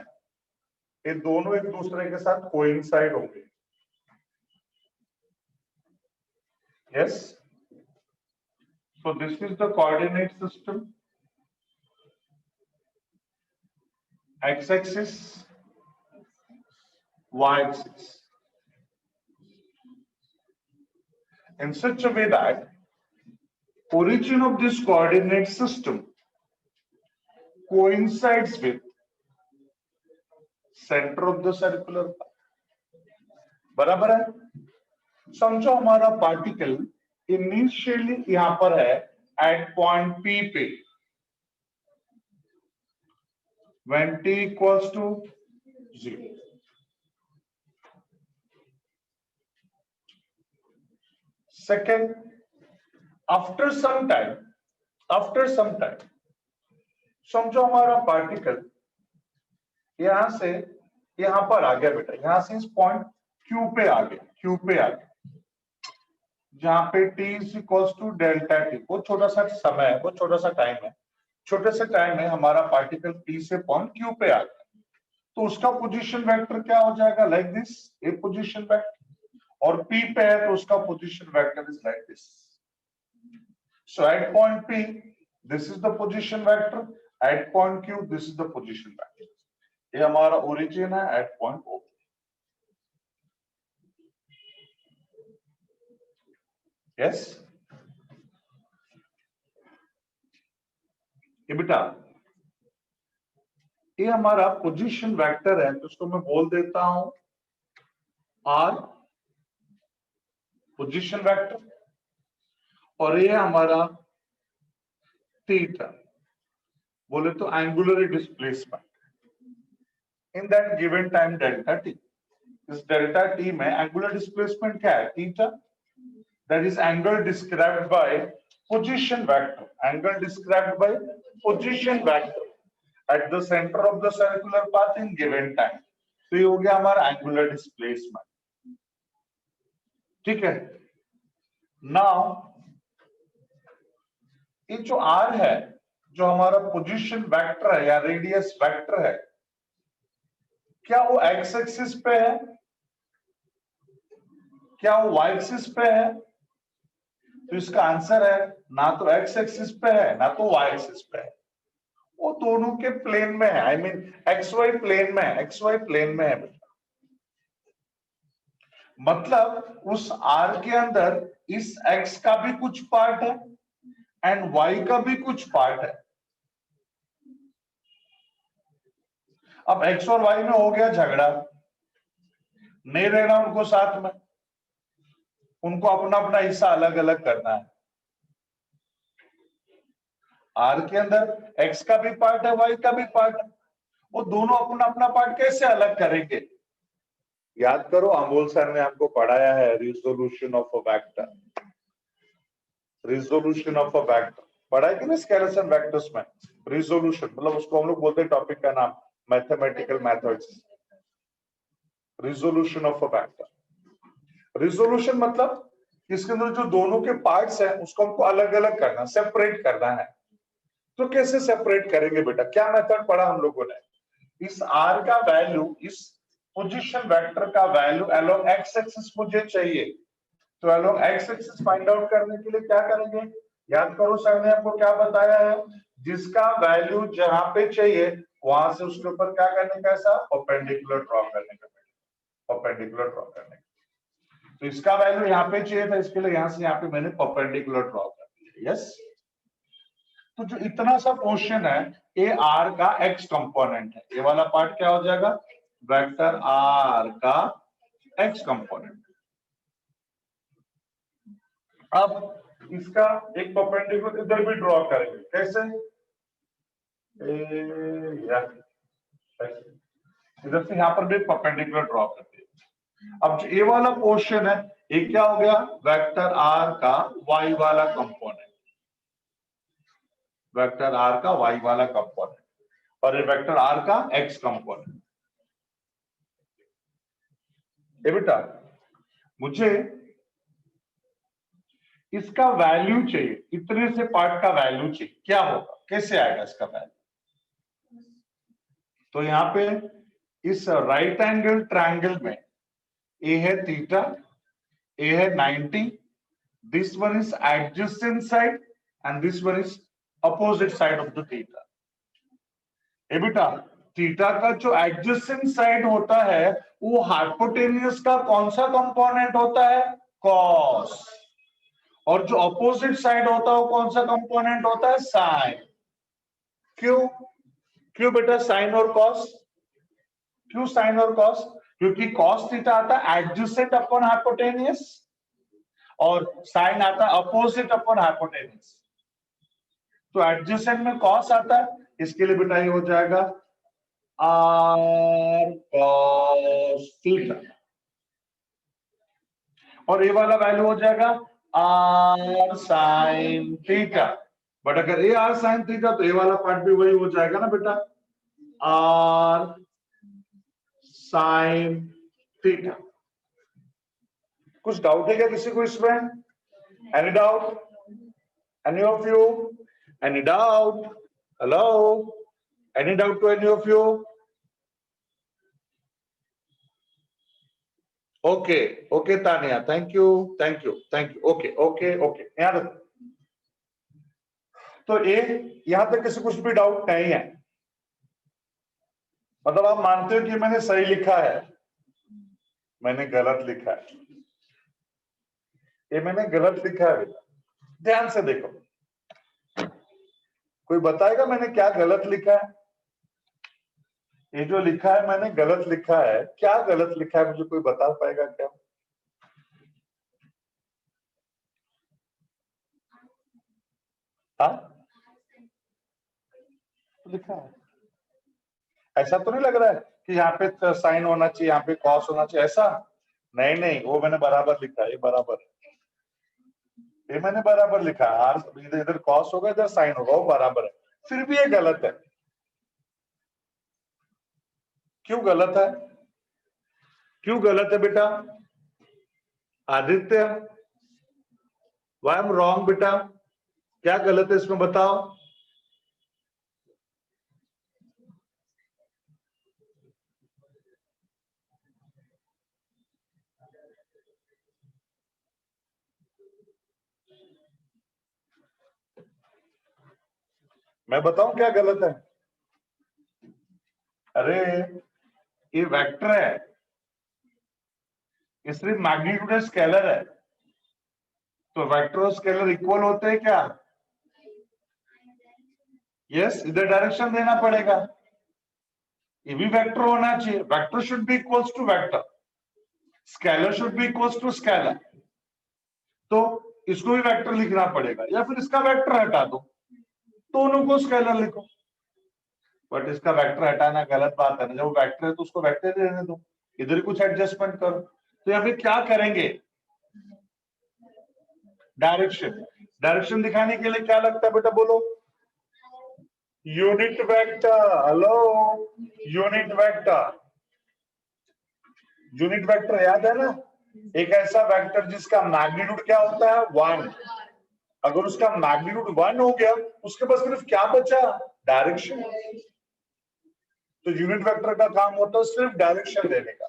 ये दोनों एक दूसरे के साथ कोइंसाइड होंगे। Yes, so this is the coordinate system, x axis y axis, in such a way that origin of this coordinate system coincides with center of the circular path। बराबर है? समझो हमारा पार्टिकल इनिशियली यहां पर है eight point P पे, when t equals to 0। Second, after some time समझो हमारा पार्टिकल यहां से यहां पर आ गया बेटा, यहां से इस पॉइंट Q पे आ गया, जहां पे t is equals to delta t, वो छोटा सा समय है, वो छोटा सा टाइम है, छोटे से टाइम में हमारा पार्टिकल P से पॉइंट Q पे आ गया, तो उसका पोजीशन वेक्टर क्या हो जाएगा, like this, a position vector, और P पे है तो उसका position vector is like this. So at point P this is the position vector, at point Q this is the position vector. ये हमारा ओरिजिन है एट पॉइंट O। यस, ये बेटा ये हमारा पोजीशन वेक्टर है, तो उसको मैं बोल देता हूं R पोजीशन वेक्टर, और ये हमारा थीटा, बोले तो angular displacement in that given time delta T. इस डेल्टा टी में एंगुलर डिस्प्लेसमेंट क्या है, theta, that is angle described bye position vector, angle described bye position vector at the centre of the circular path in given time. तो ये हो गया हमारा angular displacement. ठीक है, नाउ ये जो R है, जो हमारा पोजीशन वेक्टर है या रेडियस वेक्टर है, क्या वो एक्स एक्सिस पे है, क्या वो वाई एक्सिस पे है? तो इसका आंसर है ना तो एक्स एक्सिस पे है ना तो वाई एक्सिस पे है, वो दोनों के प्लेन में है, I mean x y plane में है, एक्स वाई प्लेन में है बेटा। मतलब उस R के अंदर इस x का भी कुछ पार्ट है एंड y का भी कुछ पार्ट है। अब x और y में हो गया झगड़ा, नहीं रहना उनको साथ में, उनको अपना अपना हिस्सा अलग अलग करना है। R के अंदर x का भी पार्ट है, y का भी पार्ट है, वो दोनों अपना अपना पार्ट कैसे अलग करेंगे? याद करो, अमोल सर ने आपको पढ़ाया है resolution of a vector, resolution of a vector पढ़ा है कि नहीं स्केलेटन वेक्टर्स में? रिजोल्यूशन मतलब उसको हम लोग बोलते हैं, टॉपिक का नाम mathematical methods, resolution of a vector. Resolution मतलब इसके अंदर जो दोनों के पार्ट्स हैं उसको हमको अलग अलग करना, सेपरेट करना है। तो कैसे सेपरेट करेंगे बेटा, क्या मेथड पढ़ा हम लोगों ने? इस R का वैल्यू, इस पोजीशन वेक्टर का वैल्यू अलोंग एक्स एक्सिस मुझे चाहिए, तो along x axis find out करने के लिए क्या करेंगे? याद करो सर ने आपको क्या बताया है, जिसका वैल्यू जहां पे चाहिए वहां से उसके ऊपर क्या करने का, ऐसा परपेंडिकुलर ड्रॉ करने का, परपेंडिकुलर ड्रॉ करने का। तो इसका वैल्यू यहाँ पे चाहिए था, इसके लिए यहां से यहाँ पे मैंने परपेंडिकुलर ड्रॉ कर दिया। यस, तो जो इतना सा पोर्शन है ये आर का एक्स कंपोनेंट है, ये वाला पार्ट क्या हो जाएगा, वेक्टर आर का एक्स कंपोनेंट। अब इसका एक परपेंडिकुलर इधर भी ड्रॉ करेंगे, कैसे, इधर से यहां पर भी परपेंडिकुलर ड्रॉ करते हैं। अब जो ये वाला पोर्शन है ये क्या हो गया, वेक्टर आर का वाई वाला कंपोनेंट, वेक्टर आर का वाई वाला कंपोनेंट, और ये वेक्टर आर का एक्स कंपोनेंट। ये बेटा मुझे इसका वैल्यू चाहिए, इतने से पार्ट का वैल्यू चाहिए, क्या होगा, कैसे आएगा इसका वैल्यू। तो यहाँ पे इस राइट एंगल ट्रायंगल में ए है थीटा, ए है 90, this one is adjacent side and this one is opposite side of the theta. ए बेटा थीटा का जो एडजेसेंट साइड होता है वो हाइपोटेन्यूस का कौन सा कंपोनेंट होता है, कॉस, और जो अपोजिट साइड होता है वो कौन सा कंपोनेंट होता है, साइन। क्यों, क्यों बेटा साइन और कॉस, क्यों साइन और कॉस, क्योंकि कॉस थीटा आता है एडजेसेंट अपॉन हाइपोटेन्यूस और साइन आता है अपोजिट अपॉन हाइपोटेन्यूस। तो एडजेसेंट में कॉस आता है, इसके लिए बेटा ये हो जाएगा आर कॉस थीटा, और ये वाला वैल्यू हो जाएगा आर साइन थीटा। बट अगर ये आर साइन थीटा तो ये वाला पार्ट भी वही हो जाएगा ना बेटा, आर साइन थीटा। कुछ डाउट है क्या किसी को इसमें, any doubt, any of you, any doubt, hello, any doubt to any of you, okay okay Tania, thank you thank you thank you, okay okay okay, याद रखो। तो ये यहां तक किसी कुछ भी डाउट नहीं है, मतलब आप मानते हो कि मैंने सही लिखा है, मैंने गलत लिखा है, ये मैंने गलत लिखा है बेटा, ध्यान से देखो, कोई बताएगा मैंने क्या गलत लिखा है, ये जो लिखा है मैंने गलत लिखा है, क्या गलत लिखा है, मुझे कोई बता पाएगा क्या, हाँ लिखा है, ऐसा तो नहीं लग रहा है कि यहाँ पे साइन होना चाहिए, यहाँ पे कॉस होना चाहिए, ऐसा नहीं, नहीं वो मैंने बराबर लिखा है, ये बराबर है, ये मैंने बराबर लिखा है, आर इधर इधर कॉस होगा इधर साइन होगा, वो बराबर है, फिर भी ये गलत है, क्यों गलत है, क्यों गलत है बेटा, आदित्य व्हाई एम रॉन्ग बेटा, क्या गलत है इसमें बताओ, मैं बताऊं क्या गलत है, अरे ये वेक्टर है, ये सिर्फ मैग्नीट्यूड स्केलर है, तो वेक्टर और स्केलर इक्वल होते हैं क्या, यस, इधर डायरेक्शन देना पड़ेगा, ये भी वेक्टर होना चाहिए, vector should be equals to vector, scalar should be equals to scalar, तो इसको भी वेक्टर लिखना पड़ेगा, या फिर इसका वेक्टर हटा दो, दोनों को स्केलर लिखो, बट इसका वेक्टर हटाना गलत बात है ना, जब वेक्टर है तो उसको वेक्टर रहने दो, इधर कुछ एडजस्टमेंट करो, तो यहाँ पे क्या करेंगे, डायरेक्शन, डायरेक्शन दिखाने के लिए क्या लगता है बेटा बोलो, unit vector, hello, unit vector, unit vector याद है ना, एक ऐसा वेक्टर जिसका मैग्नीट्यूड क्या होता है 1, अगर उसका मैग्नीट्यूड 1 हो गया उसके पास सिर्फ क्या बचा, डायरेक्शन, तो यूनिट वेक्टर का काम होता है सिर्फ डायरेक्शन देने का,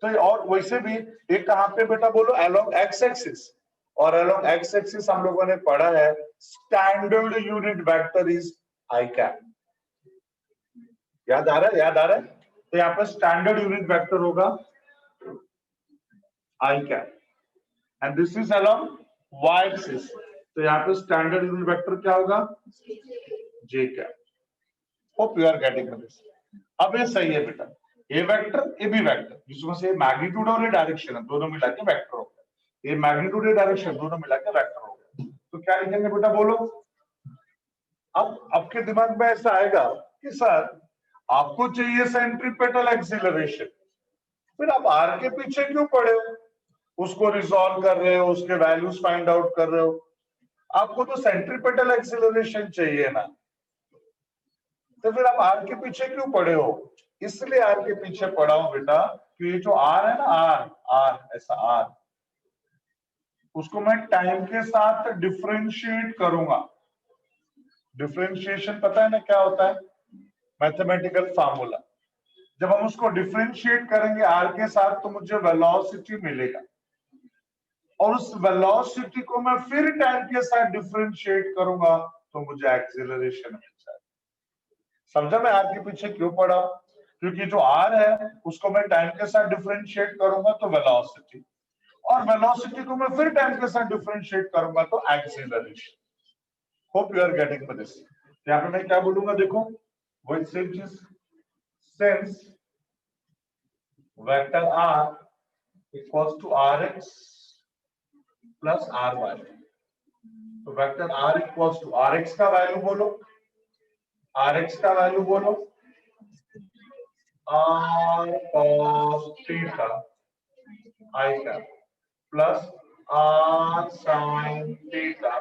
तो और वैसे भी एक कहां पे बेटा बोलो, अलोंग एक्स एक्सिस, और अलोंग एक्स एक्सिस हम लोगों ने पढ़ा है standard unit vector is i cap, याद आ रहा है, याद आ रहा है, तो यहाँ पे स्टैंडर्ड यूनिट वेक्टर होगा I cap and this is along y axis. तो यहाँ पे स्टैंडर्ड यूनिट वेक्टर क्या होगा? J cap. Hope you are getting this. अब ये सही है बेटा, A vector A B vector जिसमें से मैग्नीट्यूड और ये डायरेक्शन है दोनों मिला के वेक्टर हो गया। ये मैग्नीट्यूड ये डायरेक्शन दोनों मिला के वेक्टर हो गया। तो क्या लिखेंगे बेटा बोलो? अब आपके दिमाग में ऐसा आएगा कि सर आपको चाहिए सेंट्रीपेटल एक्सीलरेशन, फिर आप आर के पीछे क्यों पड़े हो? उसको रिजॉल्व कर रहे हो, उसके वैल्यूज फाइंड आउट कर रहे हो। आपको तो सेंट्रीपेटल एक्सीलरेशन चाहिए ना, तो फिर आप आर के पीछे क्यों पड़े हो? इसलिए आर के पीछे पड़ा हूं बेटा कि ये जो आर है ना, आर आर ऐसा आर, उसको मैं टाइम के साथ डिफरेंशिएट करूंगा। डिफरेंशिएशन पता है ना क्या होता है? Mathematical formula. जब हम उसको डिफरेंशिएट करेंगे आर के साथ तो मुझे वेलोसिटी मिलेगा, और उस वेलोसिटी को मैं फिर टाइम के साथ डिफरेंशिएट करूंगा तो मुझे एक्सीलरेशन मिल जाएगा। समझा मैं आर के पीछे क्यों पड़ा? क्योंकि जो आर है उसको मैं टाइम के साथ डिफरेंशिएट करूंगा तो वेलोसिटी, और वेलोसिटी को मैं फिर टाइम के साथ डिफरेंशिएट करूंगा तो acceleration. Hope you are getting this. यहाँ पे मैं क्या बोलूंगा देखो, वो सेम चीज, since vector R equals to R X plus R Y, तो vector R equals to R X का वैल्यू बोलो, आर एक्स का वैल्यू बोलो R cos theta I cap plus R sine theta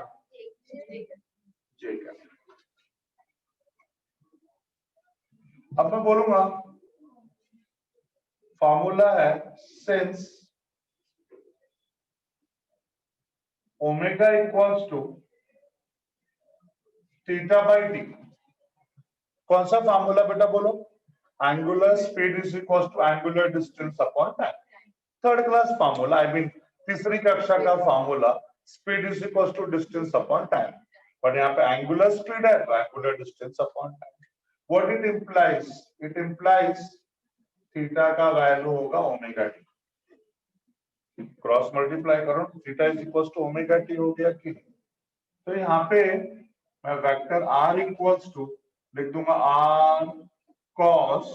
J cap. अब मैं बोलूंगा formula है since omega equals to theta by T. कौन सा फॉर्मूला बेटा बोलो? Angular speed is equal to angular distance upon time. Third class formula, I mean तीसरी कक्षा का फॉर्मूला, speed is equal to distance upon time, but यहाँ पे एंगुलर स्पीड है तो angular distance upon time. What it implies? It implies theta का value होगा ओमेगा टी, क्रॉस मल्टीप्लाई करो theta is equal to omega t हो गया कि नहीं? तो यहाँ पे मैं वेक्टर आर इक्वल्स टू लिख दूंगा r cos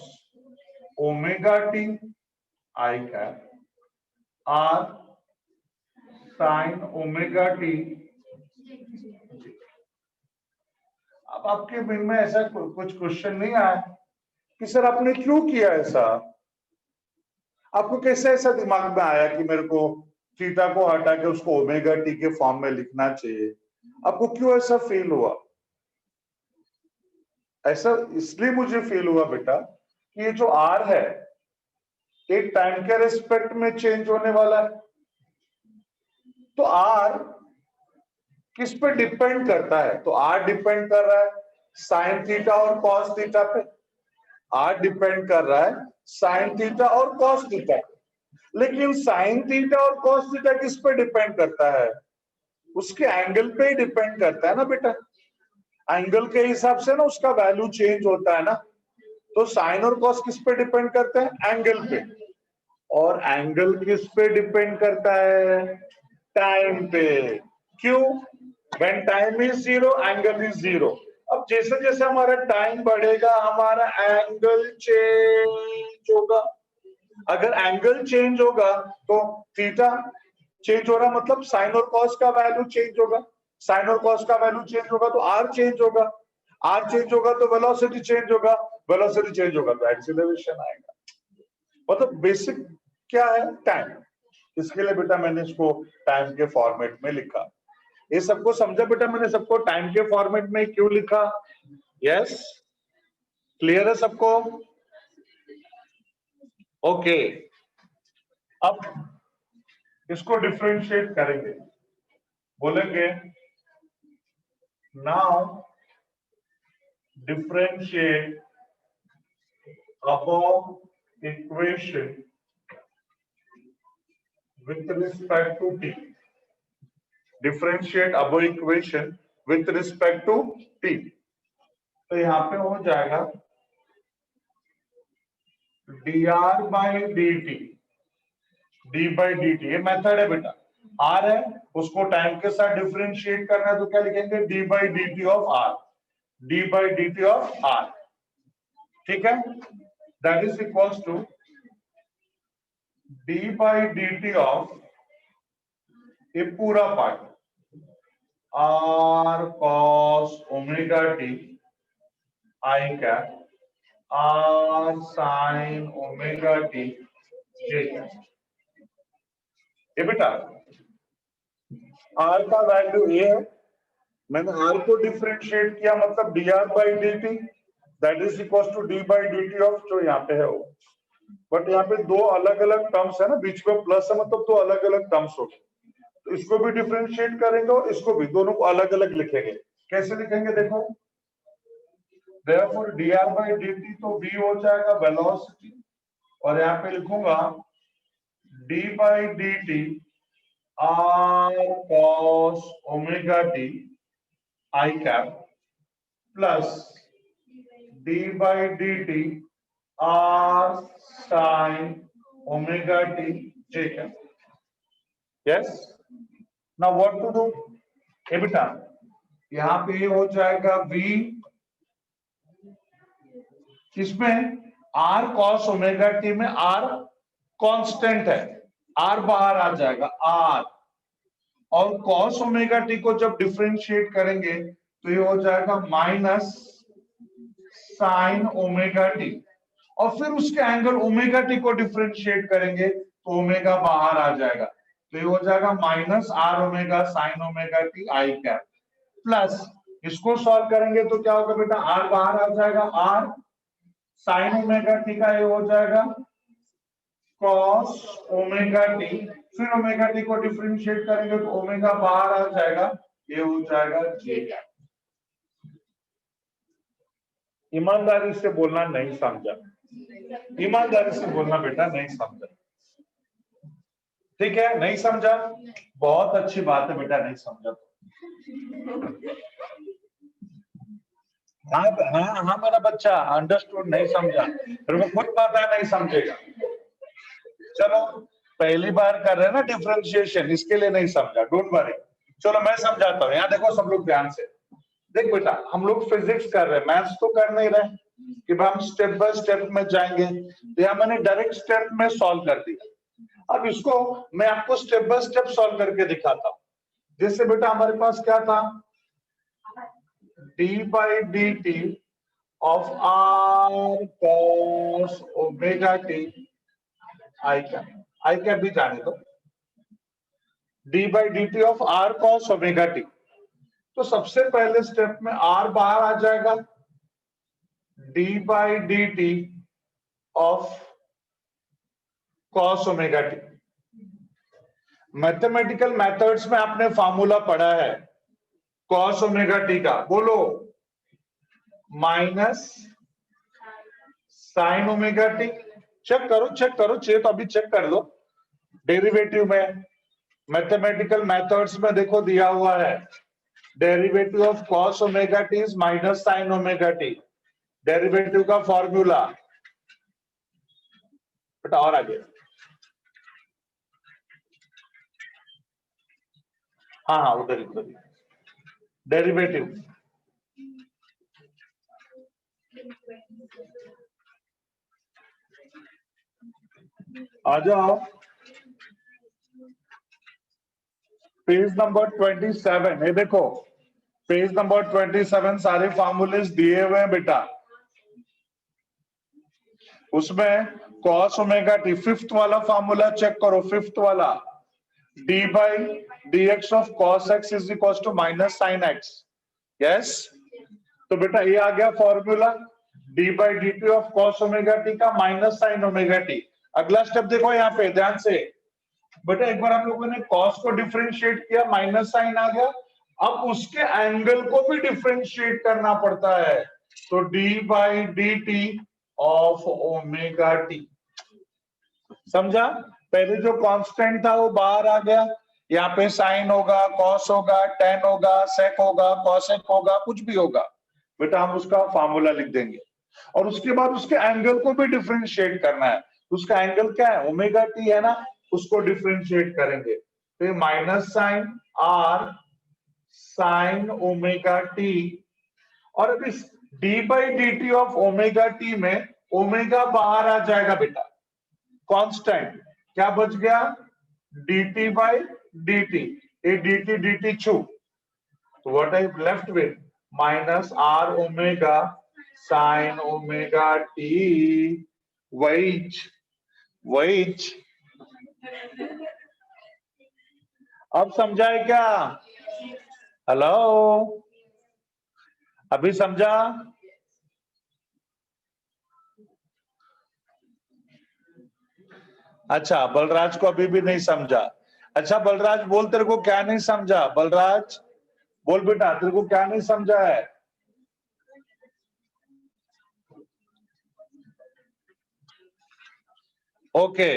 omega t i cap r sine omega t. अब आपके मन में ऐसा कुछ क्वेश्चन नहीं आया कि सर आपने क्यों किया ऐसा? आपको कैसे ऐसा दिमाग में आया कि मेरे को थीटा को हटा के उसको ओमेगा टी के फॉर्म में लिखना चाहिए? आपको क्यों ऐसा फील हुआ? ऐसा इसलिए मुझे फील हुआ बेटा कि ये जो आर है एक टाइम के रिस्पेक्ट में चेंज होने वाला है, तो आर किस पे डिपेंड करता है? तो आर डिपेंड कर रहा है साइन थीटा और कॉस थीटा पे। आर डिपेंड कर रहा है साइन थीटा और कॉस थीटा, लेकिन साइन थीटा और कॉस थीटा किस पे डिपेंड करता है? उसके एंगल पे ही डिपेंड करता है ना बेटा। एंगल के हिसाब से ना उसका वैल्यू चेंज होता है ना। तो साइन और कॉस किस पे डिपेंड करते हैं? एंगल पे। और एंगल किस पे डिपेंड करता है? टाइम पे। क्यों? When time is zero angle is zero. अब जैसे जैसे हमारा टाइम बढ़ेगा हमारा एंगल चेंज होगा। अगर एंगल चेंज होगा तो थीटा चेंज हो रहा मतलब साइन और कॉस का वैल्यू चेंज होगा। साइन और कॉस का वैल्यू चेंज होगा तो आर चेंज होगा। आर चेंज होगा तो वेलोसिटी चेंज होगा। वेलोसिटी चेंज होगा तो एक्सीलरेशन आएगा। मतलब बेसिक क्या है? टाइम। इसके लिए बेटा मैंने इसको टाइम के फॉर्मेट में लिखा। ये सबको समझा बेटा? मैंने सबको टाइम के फॉर्मेट में क्यों लिखा? यस, क्लियर है सबको? ओके, अब इसको डिफरेंशिएट करेंगे, बोलेंगे now differentiate above equation with respect to t. Differentiate above equation with respect to t। तो यहां पे हो जाएगा dr by dt D by D T, ये मेथड है बेटा। आर है, उसको टाइम के साथ डिफरेंशिएट करना है तो क्या लिखेंगे, d by D T of r, d by D T of r, ठीक है। That is equals to d by D T of ये पूरा part r cos omega t i cap r sine omega t j cap. ये बेटा are का value ए है, मैंने are को डिफरेंशिएट किया मतलब d r by D t that is equal to d by D T of जो यहाँ पे है वो। बट यहाँ पे दो अलग अलग टर्म्स है ना, बीच में प्लस है मतलब दो अलग अलग टर्म्स हो गए, तो इसको भी डिफरेंशिएट करेंगे और इसको भी, दोनों को अलग अलग लिखेंगे। कैसे लिखेंगे देखो, therefore dr by dt तो v हो जाएगा वेलोसिटी, और यहाँ पे लिखूंगा d by dt r cos omega t I cap plus d by dt r sin omega t j cap। yes, now what to do, ये बेटा यहाँ पे हो जाएगा v, इसमें r cos ओमेगा t में r कांस्टेंट है, r बाहर आ जाएगा r, और cos ओमेगा t को जब डिफरेंशिएट करेंगे तो ये हो जाएगा माइनस साइन ओमेगा t, और फिर उसके एंगल ओमेगा t को डिफरेंशिएट करेंगे तो ओमेगा बाहर आ जाएगा, तो ये हो जाएगा minus are omega sine omega t i cap, plus इसको सॉल्व करेंगे तो क्या होगा बेटा, आर बाहर आ जाएगा, आर साइन ओमेगा टी का ये हो जाएगा कॉस ओमेगा टी, फिर ओमेगा टी को डिफरेंशिएट करेंगे तो ओमेगा बाहर आ जाएगा, ये हो जाएगा जे कैप। ईमानदारी से बोलना, नहीं समझा, ईमानदारी से बोलना बेटा, नहीं समझा, ठीक है, नहीं समझा, बहुत अच्छी बात है बेटा, नहीं समझा हाँ मेरा बच्चा अंडरस्टूड, नहीं समझा, फिर वो खुद पता है नहीं समझेगा। चलो पहली बार कर रहे हैं ना डिफरेंशिएशन, इसके लिए नहीं समझा, डोंट वरी। चलो मैं समझाता हूँ, यहाँ देखो सब लोग ध्यान से, देख बेटा हम लोग फिजिक्स कर रहे हैं, मैथ्स तो कर नहीं रहे कि हम स्टेप बाय स्टेप में जाएंगे, तो यहाँ मैंने डायरेक्ट स्टेप में सॉल्व कर दिया। अब इसको मैं आपको स्टेप बाय स्टेप सॉल्व करके दिखाता हूँ। जैसे बेटा हमारे पास क्या था, D by D T of are cos omega t i cap भी जाने दो, d by D T of are cos omega T, तो सबसे पहले स्टेप में आर बाहर आ जाएगा, d by D T of cos omega t. Mathematical methods में आपने फॉर्मूला पढ़ा है कॉस ओमेगा टी का, बोलो, minus sine omega T. Check करो चाहिए तो अभी चेक कर लो, डेरिवेटिव में मैथमेटिकल मेथड्स में देखो दिया हुआ है, derivative of cos omega t is minus sine omega t, derivative का फॉर्मूला बेटा, और आगे हाँ उधर डेरिवेटिव, आ जाओ पेज नंबर 27, ये देखो पेज नंबर 27, सारे फॉर्मूले दिए हुए हैं बेटा, उसमें कॉस ओमेगा टी फिफ्थ वाला फॉर्मूला चेक करो, फिफ्थ वाला, d by d x of cos x is equal to minus sine x. Yes, तो बेटा ये आ गया formula, d by D T of cos omega T का माइनस साइन ओमेगा टी। अगला स्टेप देखो यहाँ पे ध्यान से बेटा, एक बार हम लोगों ने कॉस को डिफरेंशिएट किया, माइनस साइन आ गया, अब उसके एंगल को भी डिफरेंशिएट करना पड़ता है, तो d by D T of omega T. समझा, पहले जो कांस्टेंट था वो बाहर आ गया, यहाँ पे साइन होगा, कॉस होगा, टेन होगा, सेक होगा, कॉसेक होगा, कुछ भी होगा बेटा, हम उसका फॉर्मूला लिख देंगे, और उसके बाद उसके एंगल को भी डिफरेंशिएट करना है, उसका एंगल क्या है, ओमेगा टी है ना, उसको डिफरेंशिएट करेंगे, तो minus sine R sine omega T, और अभी D by D T of omega T में ओमेगा बाहर आ जाएगा बेटा, कांस्टेंट, क्या बच गया, dt बाई dt, ए dt छू, तो what I left with minus are omega sine omega T, वहीच वहीच। अब समझा है क्या? हेलो, अभी समझा? अच्छा, बलराज को अभी भी नहीं समझा। अच्छा बलराज बोल, तेरे को क्या नहीं समझा? बलराज बोल बेटा, तेरे को क्या नहीं समझा है? Okay,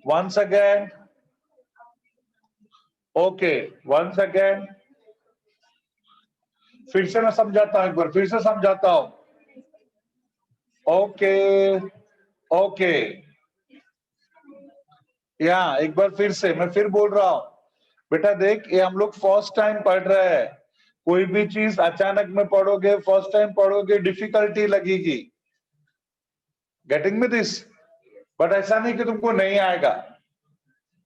once again, okay once again, फिर से मैं समझाता हूं, एक बार फिर से समझाता हूं। ओके ओके, या एक बार फिर से मैं फिर बोल रहा हूं बेटा, देख ये हम लोग फर्स्ट टाइम पढ़ रहे हैं, कोई भी चीज अचानक में पढ़ोगे, फर्स्ट टाइम पढ़ोगे, डिफिकल्टी लगेगी, गेटिंग में दिस, बट ऐसा नहीं कि तुमको नहीं आएगा।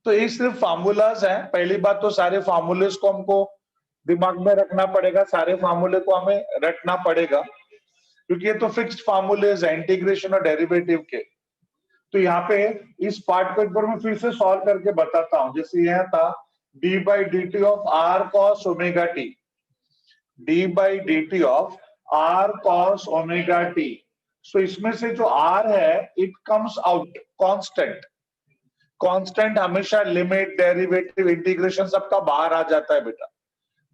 तो ये सिर्फ फार्मूलाज हैं। पहली बात तो सारे फार्मूलेस को हमको दिमाग में रखना पड़ेगा, सारे फार्मूले को हमें रटना पड़ेगा, क्योंकि ये तो फिक्स्ड फार्मूलेज है इंटीग्रेशन और डेरिवेटिव के। तो यहाँ पे इस पार्ट को एक बार मैं फिर से सॉल्व करके बताता हूं। जैसे यह था D by D T of are cos omega T, D by D T of are cos omega T. So इसमें से जो आर है it comes out constant, constant हमेशा लिमिट डेरिवेटिव इंटीग्रेशन सबका बाहर आ जाता है बेटा।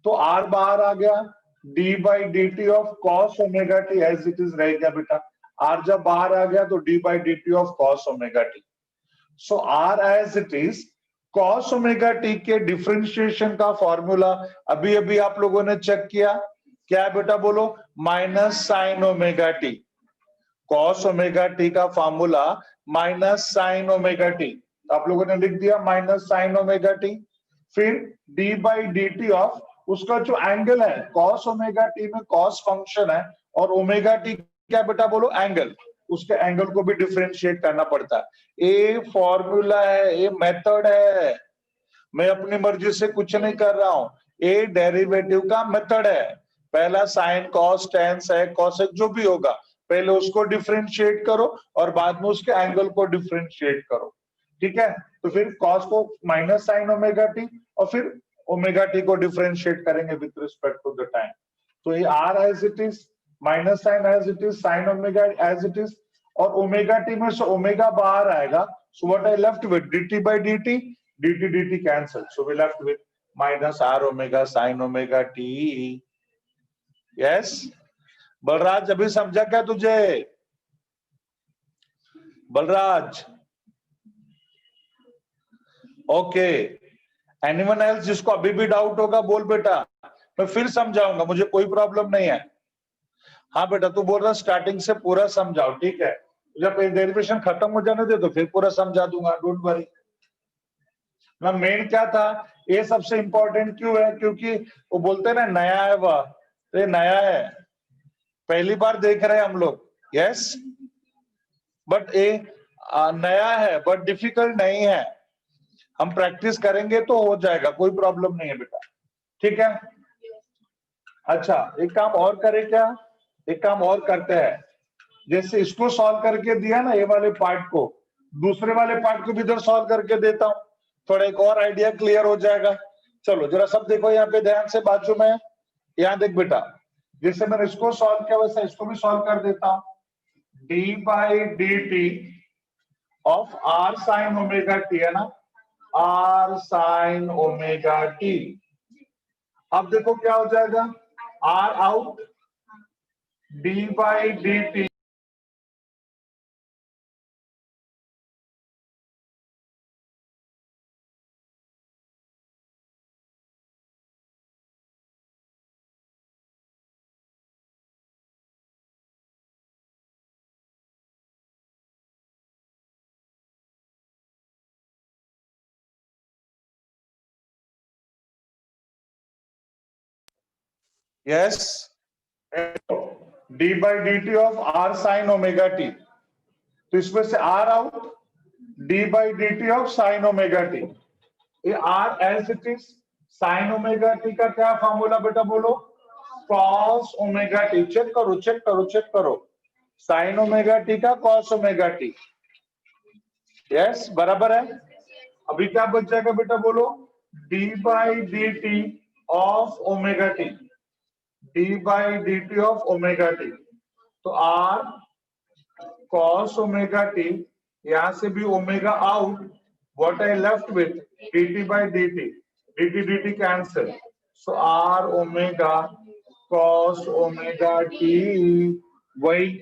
तो आर बाहर आ गया, d by D T of cos omega t as it is रह गया बेटा। आर जब बाहर आ गया तो d by D T of cos omega T. So r as it is, cos omega t के डिफरेंशिएशन का फॉर्मूला अभी अभी आप लोगों ने चेक किया, क्या है बेटा बोलो, minus sine omega T. Cos omega T का formula minus sine omega T, आप लोगों ने लिख दिया माइनस साइन ओमेगा टी। फिर D by D T of उसका जो एंगल है, कॉस ओमेगा टी में कॉस फंक्शन है और ओमेगा टी क्या बेटा बोलो, एंगल, उसके एंगल को भी डिफरेंशिएट करना पड़ता है। ये फॉर्मूला है, ये मेथड है, मैं अपनी मर्जी से कुछ नहीं कर रहा हूं, ये डेरिवेटिव का मेथड है। पहला sine cos tan sec cosec जो भी होगा, पहले उसको डिफरेंशिएट करो और बाद में उसके एंगल को डिफरेंशिएट करो, ठीक है। तो फिर कॉस को माइनस साइन ओमेगा टी और फिर ओमेगा टी को डिफरेंशिएट करेंगे with respect to the time. तो ये are as it is, minus sine as it is, sine omega as it is, और ओमेगा टी में से ओमेगा बाहर आएगा, so what I left with dt by dt, dt cancel, so we left with minus r omega sin omega t। yes, Balraj अभी समझा क्या तुझे? Balraj okay, anyone else जिसको अभी भी डाउट होगा बोल बेटा, मैं फिर समझाऊंगा, मुझे कोई प्रॉब्लम नहीं है। हाँ बेटा तू बोल रहा स्टार्टिंग से पूरा समझाओ, ठीक है, जब डेरिवेशन खत्म हो जाने दे तो फिर पूरा समझा दूंगा, डोंट वरी ना। मेन क्या था, ये सबसे इंपॉर्टेंट क्यों है, क्योंकि वो बोलते हैं ना नया है वह, तो ये नया है, पहली बार देख रहे हैं हम लोग, यस, बट ये नया है बट डिफिकल्ट नहीं है, हम प्रैक्टिस करेंगे तो हो जाएगा, कोई प्रॉब्लम नहीं है बेटा, ठीक है। अच्छा एक काम और करें क्या, एक काम और करते हैं, जैसे इसको सॉल्व करके दिया ना ये वाले पार्ट को, दूसरे वाले पार्ट को भी इधर सॉल्व करके देता हूं, थोड़ा एक और आइडिया क्लियर हो जाएगा। चलो जरा सब देखो यहाँ पे ध्यान से, बाजू में यहाँ देख बेटा, जैसे मैंने इसको सॉल्व किया वैसे इसको भी सॉल्व कर देता हूं। D by D T of are sine omega t है ना, आर साइन ओमेगा टी। अब देखो क्या हो जाएगा, R out, D by D T yes, D by D T of are sine omega T, तो इसमें से R out, D by D T of sine omega T, ये are as it is, sine omega T का क्या formula बेटा बोलो, cos omega T, check करो check करो चेक करो, साइन ओमेगा टी का कॉस ओमेगा टी, यस बराबर है। अभी क्या बच जाएगा बेटा बोलो, d by D T of omega T, D by D T of omega T, तो आर कॉस ओमेगा टी, यहां से भी omega out, what I left with d t by D t cancel, so r omega cos omega t, वही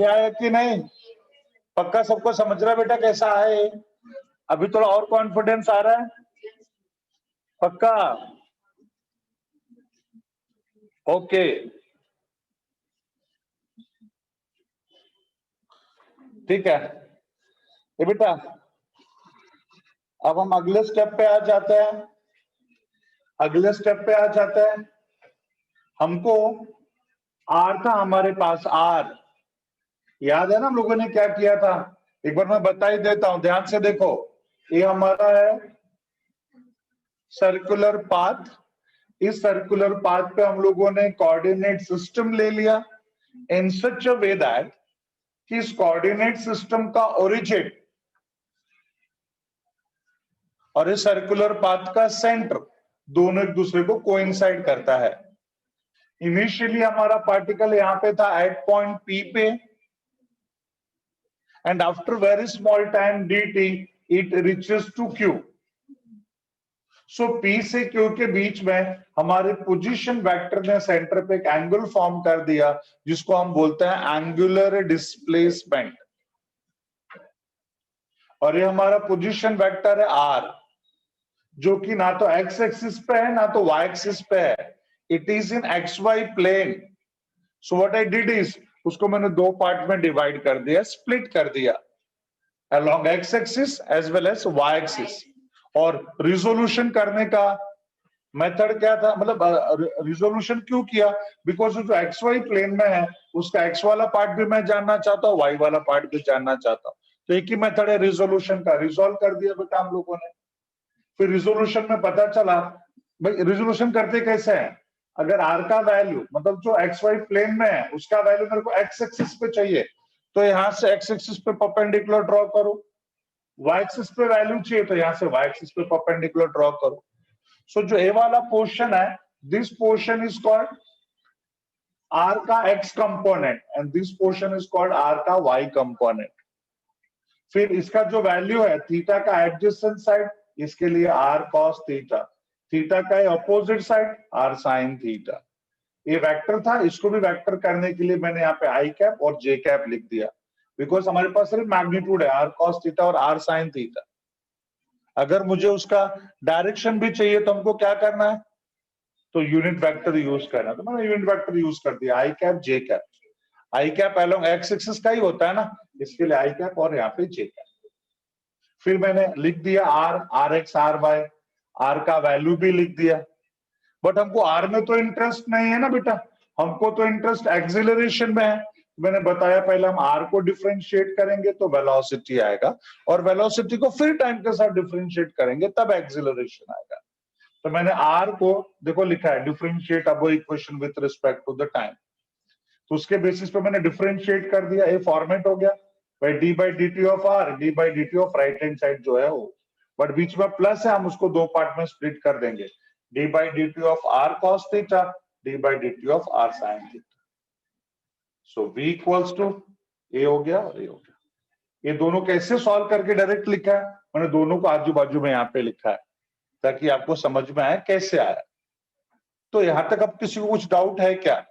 आया कि नहीं, पक्का सबको समझ रहा है बेटा कैसा है, अभी थोड़ा और कॉन्फिडेंस आ रहा है, पक्का, ओके ठीक है। ये बेटा अब हम अगले स्टेप पे आ जाते हैं, अगले स्टेप पे आ जाते हैं, हमको आर था हमारे पास, आर याद है ना हम लोगों ने क्या किया था, एक बार मैं बता ही देता हूं, ध्यान से देखो, ये हमारा है सर्कुलर पाथ, इस सर्कुलर पाथ पे हम लोगों ने कोऑर्डिनेट सिस्टम ले लिया इन सच अ वे दैट कि इस कोऑर्डिनेट सिस्टम का ओरिजिन और इस सर्कुलर पाथ का सेंटर दोनों एक दूसरे को कोइंसाइड करता है। इनिशियली हमारा पार्टिकल यहां पे था एट पॉइंट पी पे, and after very small time dt it reaches to q, so p से q के बीच में हमारे पोजीशन वेक्टर ने सेंटर पे एक एंगल फॉर्म कर दिया जिसको हम बोलते हैं एंगुलर डिस्प्लेसमेंट, और ये हमारा पोजीशन वेक्टर है r, जो कि ना तो x एक्सिस पे है ना तो y एक्सिस पे है, it is in xy plane, so what I did is उसको मैंने दो पार्ट में डिवाइड कर दिया, स्प्लिट कर दिया along x axis as well as y axis, और रिजोल्यूशन करने का मेथड क्या था, मतलब रिजोल्यूशन क्यों किया, बिकॉज जो xy प्लेन में है उसका x वाला पार्ट भी मैं जानना चाहता हूँ, y वाला पार्ट भी जानना चाहता हूँ, तो एक ही मेथड है रिजोल्यूशन का, रिजोल्व कर दिया बेटा हम लोगों ने। फिर रिजोल्यूशन में पता चला भाई रिजोल्यूशन करते कैसे हैं, अगर r का वैल्यू मतलब जो xy प्लेन में है उसका वैल्यू मेरे को x एक्सिस पे चाहिए, तो यहां से x एक्सिस पे परपेंडिकुलर ड्रॉ करो, y एक्सिस पे वैल्यू चाहिए तो यहां से y एक्सिस पे परपेंडिकुलर ड्रॉ करो। सो जो a वाला पोर्शन है, this portion is called r का x component and this portion is called r का y कंपोनेंट। फिर इसका जो वैल्यू है थीटा का एडजेसेंट साइड, इसके लिए r cos थीटा, थीटा का opposite side r sin theta. ये वेक्टर था, इसको भी वेक्टर करने के लिए मैंने यहाँ पे आई कैप और जे कैप लिख दिया, बिकॉज हमारे पास सिर्फ मैग्नीट्यूड है r cos थीटा और r sin थीटा। अगर मुझे उसका डायरेक्शन भी चाहिए तो हमको क्या करना है, तो यूनिट वेक्टर यूज करना, तो मैंने यूनिट वेक्टर यूज कर दिया, आई कैप जे कैप, आई कैप अलोंग एक्स एक्सिस का ही होता है ना, इसके लिए आई कैप और यहाँ पे जे कैप। फिर मैंने लिख दिया r x r y, r का वैल्यू भी लिख दिया, बट हमको आर में तो इंटरेस्ट नहीं है ना बेटा, हमको तो इंटरेस्ट एक्सिलरेशन में है। मैंने बताया पहले हम आर को डिफरेंशिएट करेंगे तो वेलोसिटी आएगा, और वेलोसिटी को फिर टाइम के साथ डिफरेंशिएट करेंगे तब एक्सिलरेशन आएगा। तो मैंने आर को देखो लिखा है differentiate above equation with respect to the time, तो उसके बेसिस पे मैंने डिफरेंशिएट कर दिया, ये फॉर्मेट हो गया भाई d by D T of r, d by D T of right hand side जो है वो, बट बीच में प्लस है, हम उसको दो पार्ट में स्प्लिट कर देंगे, D by D T of are cos theta, D by D T of are sine theta. So v equals to A हो गया और ए हो गया। ये दोनों कैसे सॉल्व करके डायरेक्ट लिखा है, मैंने दोनों को आजू बाजू में यहाँ पे लिखा है ताकि आपको समझ में आए कैसे आया। तो यहां तक अब किसी को कुछ डाउट है क्या?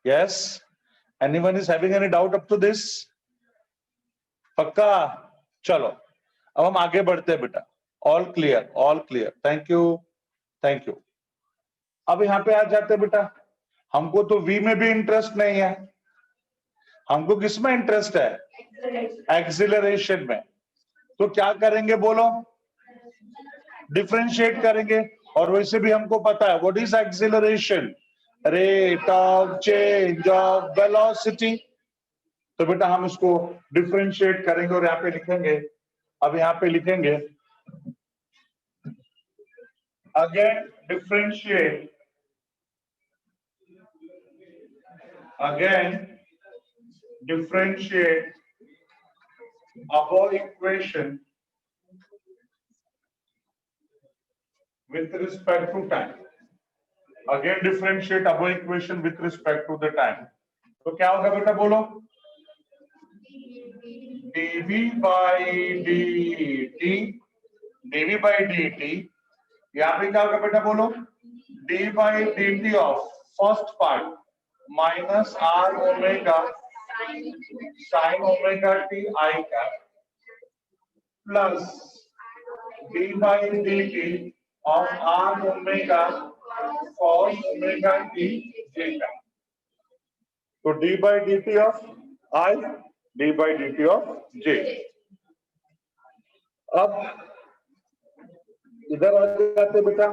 Yes, anyone is having any doubt up to this? पक्का? चलो अब हम आगे बढ़ते हैं बेटा, all clear, all clear, thank you, thank you. अब यहाँ पे आ जाते हैं बेटा, हमको तो v में भी इंटरेस्ट नहीं है, हमको किस में इंटरेस्ट है? एक्सिलरेशन में। तो क्या करेंगे बोलो? डिफरेंशिएट करेंगे, और वैसे भी हमको पता है what is acceleration, rate of change of velocity. तो बेटा हम इसको डिफरेंशिएट करेंगे और यहाँ पे लिखेंगे, अब यहाँ पे लिखेंगे again differentiate, again differentiate above equation with respect to time. Again differentiate above equation with respect to the time. तो क्या होगा बेटा बोलो, dv by dt, dv by dt, यहाँ पे क्या होगा बेटा बोलो, d by dt of first part minus r omega sin omega t I cap plus d by dt of r omega cos omega t j cap. तो d by dt of I, d by dt of j. अब इधर आ जाते बेटा,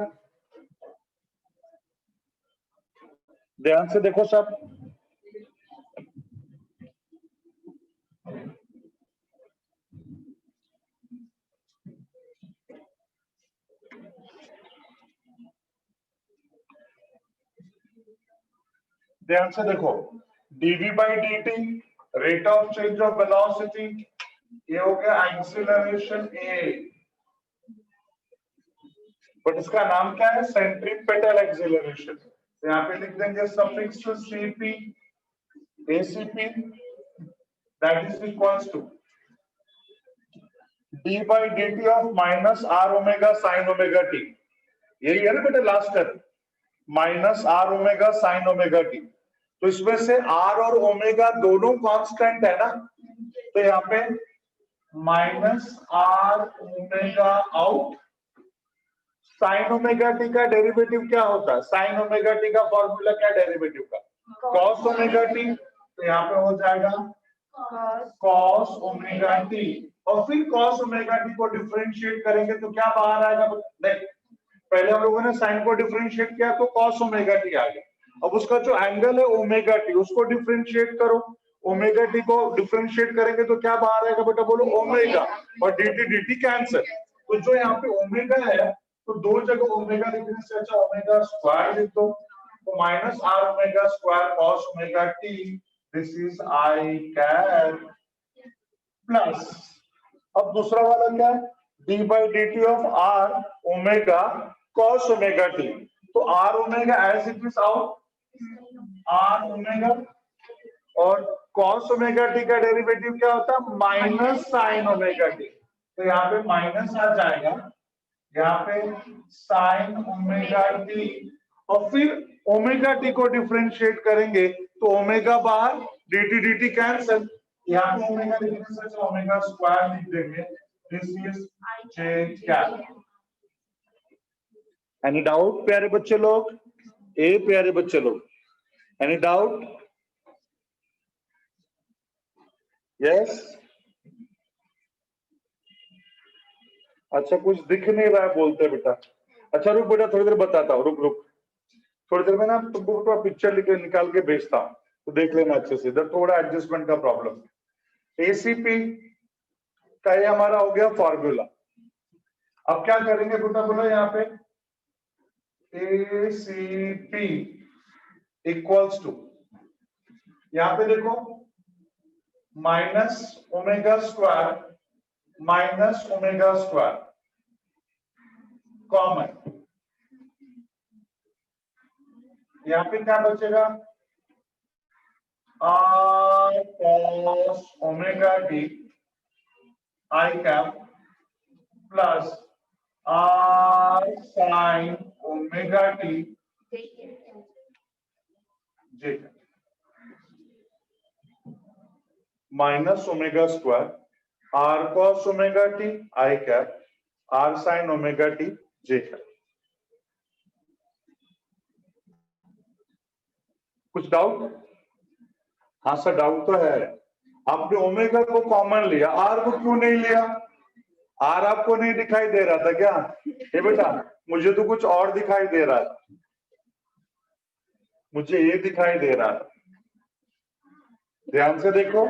ध्यान से देखो सब, ध्यान से देखो, dv by dt rate of change of velocity, ये हो गया एक्सीलरेशन a, बट इसका नाम क्या है, सेंट्रीपेटल एक्सीलरेशन। तो यहाँ पे लिख देंगे suffix cp, acp, that is equals to d by dt of minus r omega sin omega t, यही है ना बेटा last step, minus are omega sine omega T. तो इसमें से आर और ओमेगा दोनों कांस्टेंट है ना, तो यहाँ पे minus are omega out, sine omega T का डेरिवेटिव क्या होता है, साइन ओमेगा टी का फॉर्मूला क्या डेरिवेटिव का, कॉस ओमेगा टी, तो यहाँ पे हो जाएगा कॉस ओमेगा टी, और फिर कॉस ओमेगा टी को डिफरेंशिएट करेंगे तो क्या बाहर आएगा, नहीं पहले हम लोगों ने साइन को डिफरेंशिएट किया तो कॉस ओमेगा टी आ गया, अब उसका जो एंगल है ओमेगा टी उसको डिफरेंशिएट करो, ओमेगा टी को डिफरेंशिएट करेंगे तो क्या बाहर आएगा बेटा बोलो, ओमेगा, और dt dt कैंसिल, तो जो यहाँ पे ओमेगा है तो दो जगह ओमेगा लिखने से अच्छा ओमेगा स्क्वायर लिख दो, तो minus are omega square cos omega t, this is i cap plus, अब दूसरा वाला क्या है, d by dt of r omega cos omega t, तो r omega as it is out, r omega, और cos omega t का derivative क्या होता है, माइनस sin omega t, तो यहाँ पे माइनस आ जाएगा, यहाँ पे sin omega t, और फिर ओमेगा टी को डिफरेंशिएट करेंगे तो ओमेगा बाहर, dt dt कैंसिल, यहाँ पे ओमेगा लिखने से ओमेगा स्क्वायर लिख देंगे, this is j cap. Any doubt प्यारे बच्चे लोग, प्यारे बच्चे लोग, एनी डाउट, यस, अच्छा कुछ दिख नहीं रहा है बोलते बेटा, अच्छा रुक बेटा थोड़ी देर बताता हूँ, रुक रुक थोड़ी देर में ना तुमको थोड़ा पिक्चर निकाल के भेजता हूँ, तो देख लेना अच्छे से, इधर थोड़ा एडजस्टमेंट का प्रॉब्लम। एसीपी का ये हमारा हो गया फॉर्मूला, अब क्या करेंगे बेटा बोला, यहाँ पे एसीपी इक्वल्स टू, यहाँ पे देखो माइनस ओमेगा स्क्वायर कॉमन, यहाँ पे क्या बचेगा, r cos omega t I cap plus r sin omega t j cap, minus omega square r cos omega t I cap r sin omega t j cap. कुछ doubt? हाँ sir doubt तो है, आपने omega को common लिया, are को क्यों नहीं लिया, आर आपको नहीं दिखाई दे रहा था क्या, ये बेटा मुझे तो कुछ और दिखाई दे रहा है, मुझे ये दिखाई दे रहा है। ध्यान से देखो,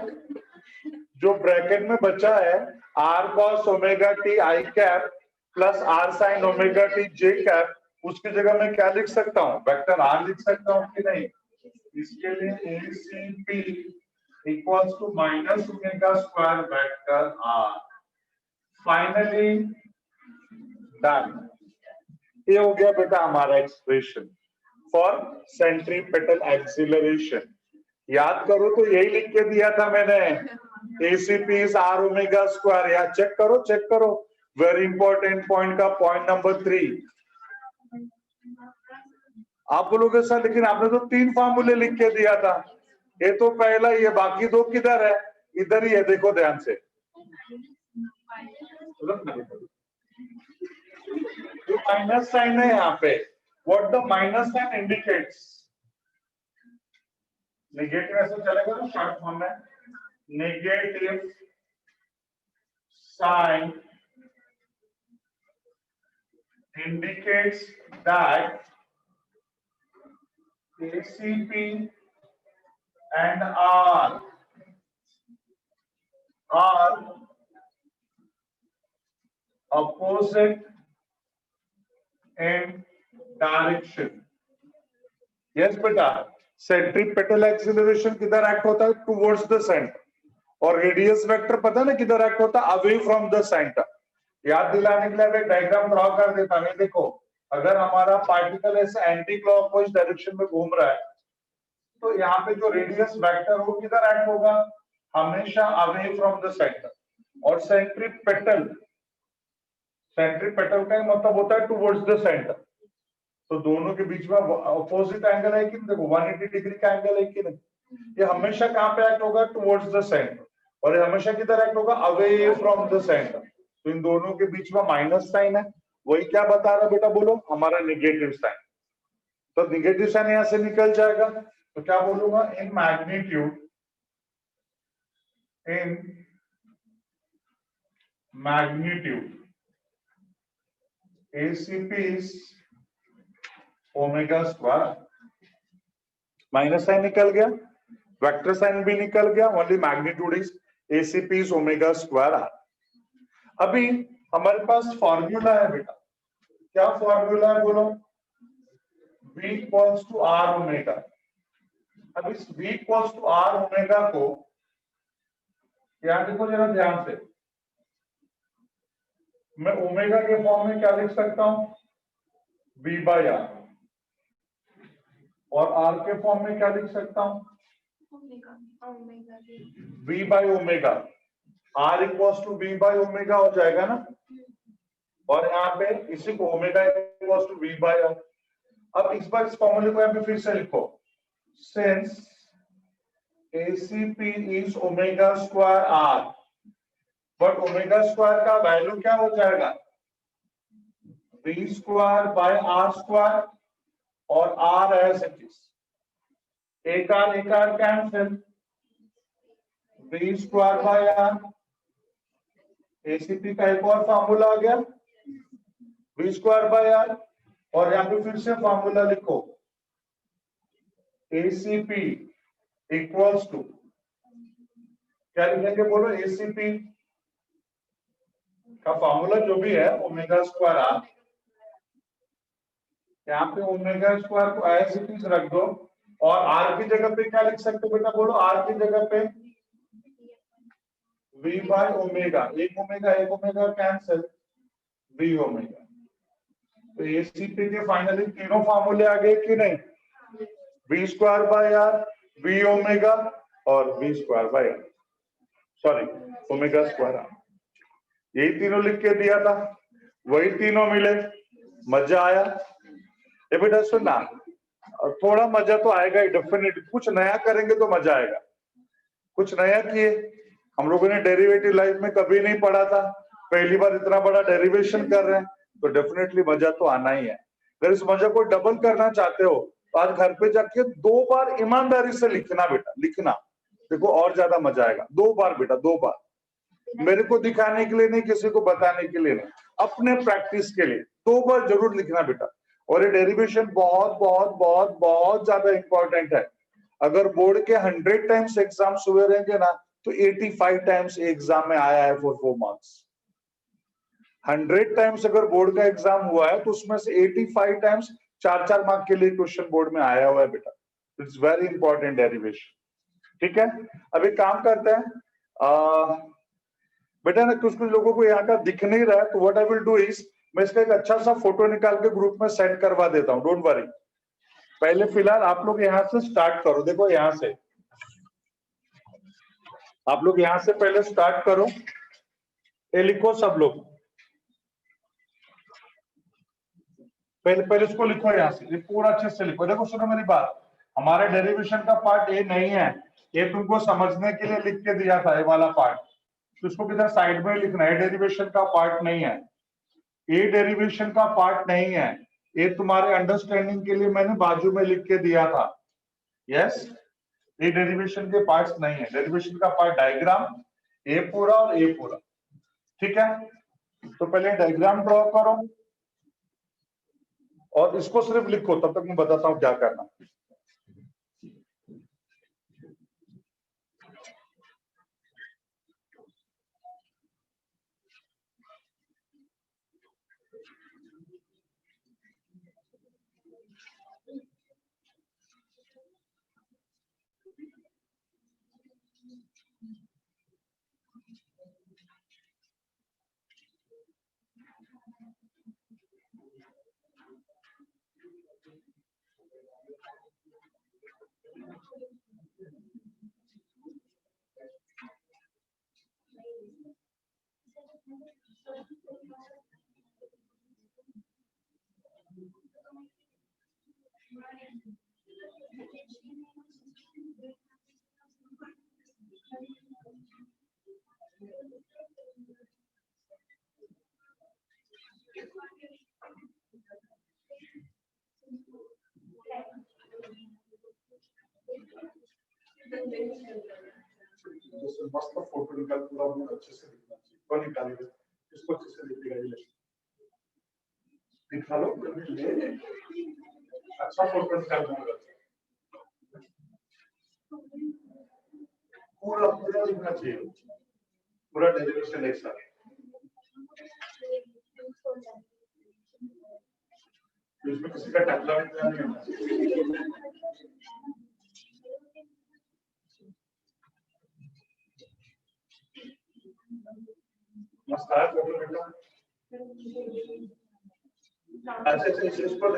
जो ब्रैकेट में बचा है r cos omega t i cap plus r sin omega t j cap, उसकी जगह मैं क्या लिख सकता हूँ? वेक्टर r लिख सकता हूँ कि नहीं? इसके लिए ACP equals to minus omega square vector r। Finally done. ये हो गया बेटा हमारा एक्सप्रेशन फॉर सेंट्रीपेटल एक्सीलरेशन। याद करो तो यही लिख के दिया था मैंने, ACP is r omega square. या चेक करो वेरी इंपॉर्टेंट पॉइंट का पॉइंट नंबर 3। आप बोलोगे सर लेकिन आपने तो 3 फार्मूले लिख के दिया था, ये तो पहला ही है, बाकी 2 किधर है? इधर ही है, देखो ध्यान से। जो माइनस साइन है यहाँ पे, what the minus sign indicates? Negative ऐसे चलेगा ना शॉर्ट फॉर्म में, negative sign indicates that ACP and R are opposite in direction. Yes बेटा, सेंट्रीपेटल एक्सीलरेशन किधर एक्ट होता है? Towards the centre. और रेडियस वेक्टर पता है ना किधर एक्ट होता है? Away from the centre. याद दिलाने के लिए मैं डायग्राम ड्रॉ कर देता हूं। देखो, अगर हमारा पार्टिकल ऐसे एंटी क्लॉकवाइज डायरेक्शन में घूम रहा है तो यहाँ पे जो रेडियस वेक्टर वो किधर एक्ट होगा? हमेशा अवे फ्रॉम द सेंटर। और सेंट्रीपेटल का मतलब होता है टुवर्ड्स द सेंटर। तो दोनों के बीच में अपोजिट एंगल है कि नहीं? देखो 180 डिग्री का एंगल है कि नहीं? ये हमेशा कहाँ पे एक्ट होगा? Towards the centre. और ये हमेशा किधर एक्ट होगा? Away from the centre. तो इन दोनों के बीच में माइनस साइन है, वही क्या बता रहा बेटा? बोलो, हमारा नेगेटिव साइन। तो नेगेटिव साइन यहां से निकल जाएगा, तो क्या बोलूंगा? In magnitude ACP is omega square. Minus sign निकल गया, वेक्टर साइन भी निकल गया, only magnitude is ACP is omega square r। अभी हमारे पास फॉर्मूला है बेटा, क्या फॉर्मूला है बोलो? V equals to r omega. अब इस V equals to r omega को यहाँ देखो जरा ध्यान से, मैं ओमेगा के फॉर्म में क्या लिख सकता हूं? V by r। और r के फॉर्म में क्या लिख सकता हूं? V by omega. r equals to V by omega हो जाएगा ना। और यहाँ पे इसी को omega equals to V by r। अब इस बार इस फॉर्मूले को यहाँ पे फिर से लिखो, since ACP is omega square r, but omega square का वैल्यू क्या हो जाएगा? V square by r square और r एज इट इज। एक R cancel, V square by r। ACP का एक और फॉर्मूला आ गया, V स्क्वायर बाय r। और यहाँ पे फिर से फॉर्मूला लिखो, ACP इक्वल्स टू, क्या लिखेंगे बोलो? ACP का फॉर्मूला जो भी है ओमेगा स्क्वायर r। यहाँ पे ओमेगा स्क्वायर को एज इट इज रख दो, और r की जगह पे क्या लिख सकते हो बेटा? बोलो, r की जगह पे V बाय ओमेगा। एक ओमेगा कैंसिल, V ओमेगा। तो ACP के फाइनली तीनों फार्मूले आ गए कि नहीं? V square by r, V omega और V square by r, sorry omega square r। यही तीनों लिख के दिया था, वही तीनों मिले। मजा आया? ये बेटा सुनना, थोड़ा मजा तो आएगा ही डेफिनेटली। कुछ नया करेंगे तो मजा आएगा। कुछ नया किए, हम लोगों ने डेरिवेटिव लाइफ में कभी नहीं पढ़ा था, पहली बार इतना बड़ा डेरिवेशन कर रहे हैं, तो डेफिनेटली मजा तो आना ही है। अगर इस मजा को डबल करना चाहते हो तो आज घर पे जाके 2 बार ईमानदारी से लिखना बेटा, लिखना, देखो और ज्यादा मजा आएगा। 2 बार बेटा, 2 बार। मेरे को दिखाने के लिए नहीं, किसी को बताने के लिए नहीं, अपने प्रैक्टिस के लिए। 2 बार जरूर लिखना बेटा। और ये डेरिवेशन बहुत बहुत बहुत बहुत ज्यादा इंपॉर्टेंट है। अगर बोर्ड के 100 टाइम्स एग्जाम्स हुए रहेंगे ना, तो 85 टाइम्स एग्जाम में आया है फॉर 4 मार्क्स। 100 टाइम्स अगर बोर्ड का एग्जाम हुआ है तो उसमें से 85 टाइम्स 4-4 मार्क के लिए क्वेश्चन बोर्ड में आया हुआ है बेटा। It's very important derivation. ठीक है, अब एक काम करते हैं, बेटा ना कुछ कुछ लोगों को यहाँ का दिख नहीं रहा है, तो what I will do is मैं इसका एक अच्छा सा फोटो निकाल के ग्रुप में सेंड करवा देता हूँ, डोंट वरी। पहले फिलहाल आप लोग यहाँ से स्टार्ट करो, देखो यहाँ से आप लोग यहाँ से पहले स्टार्ट करो, ये लिखो सब लोग, पहले इसको लिखो यहाँ से, ये पूरा अच्छे से लिखो। देखो सुनो मेरी बात, हमारे डेरिवेशन का पार्ट ये नहीं है, ये तुमको समझने के लिए लिख के दिया था ये वाला पार्ट, तो इसको किधर साइड में लिखना है, डेरिवेशन का पार्ट नहीं है, ये डेरिवेशन का पार्ट नहीं है, ये तुम्हारे अंडरस्टैंडिंग के लिए मैंने बाजू में लिख के दिया था। यस, ये डेरिवेशन के पार्ट्स नहीं है, डेरिवेशन का पार्ट डायग्राम ये पूरा और ये पूरा। ठीक है, तो पहले डायग्राम ड्रॉ करो और इसको सिर्फ लिखो, तब तक मैं बताता हूं क्या करना। मस्त फोटो निकाल, पूरा बहुत अच्छे से लिखना चाहिए, तो निकालेगा इसको अच्छे से लिखेगा, ये दिखा लो ले, अच्छा फोटो निकाल दूंगा, पूरा पूरा लिखना चाहिए, पूरा डेरिवेशन एक साथ, इसमें किसी का टकला नहीं होना। नमस्कार फोटो बेटा, अच्छा इसको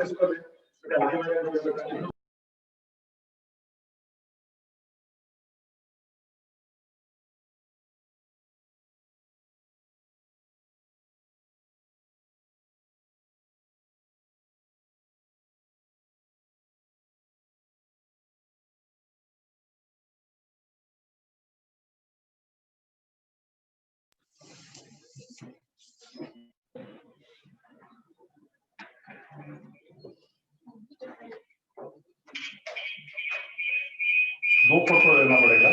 दो फोटो लेना पड़ेगा।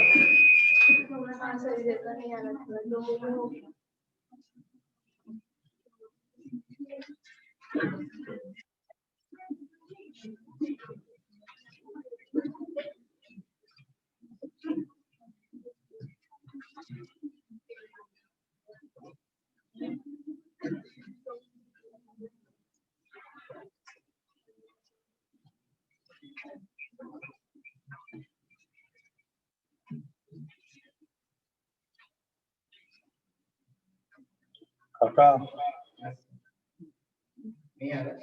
काका नहीं आ रहा,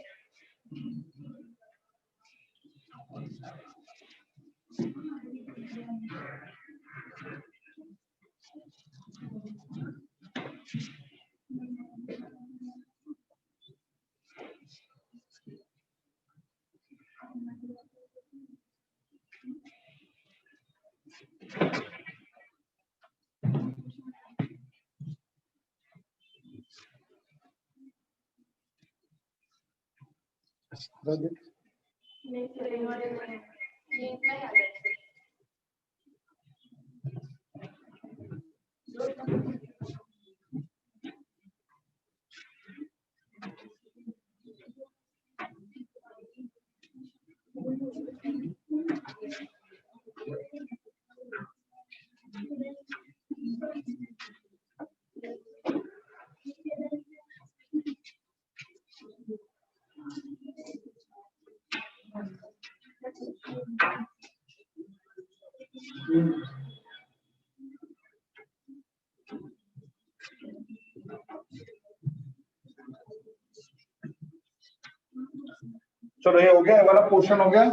चलो ये हो गया, ये वाला पोर्शन हो गया।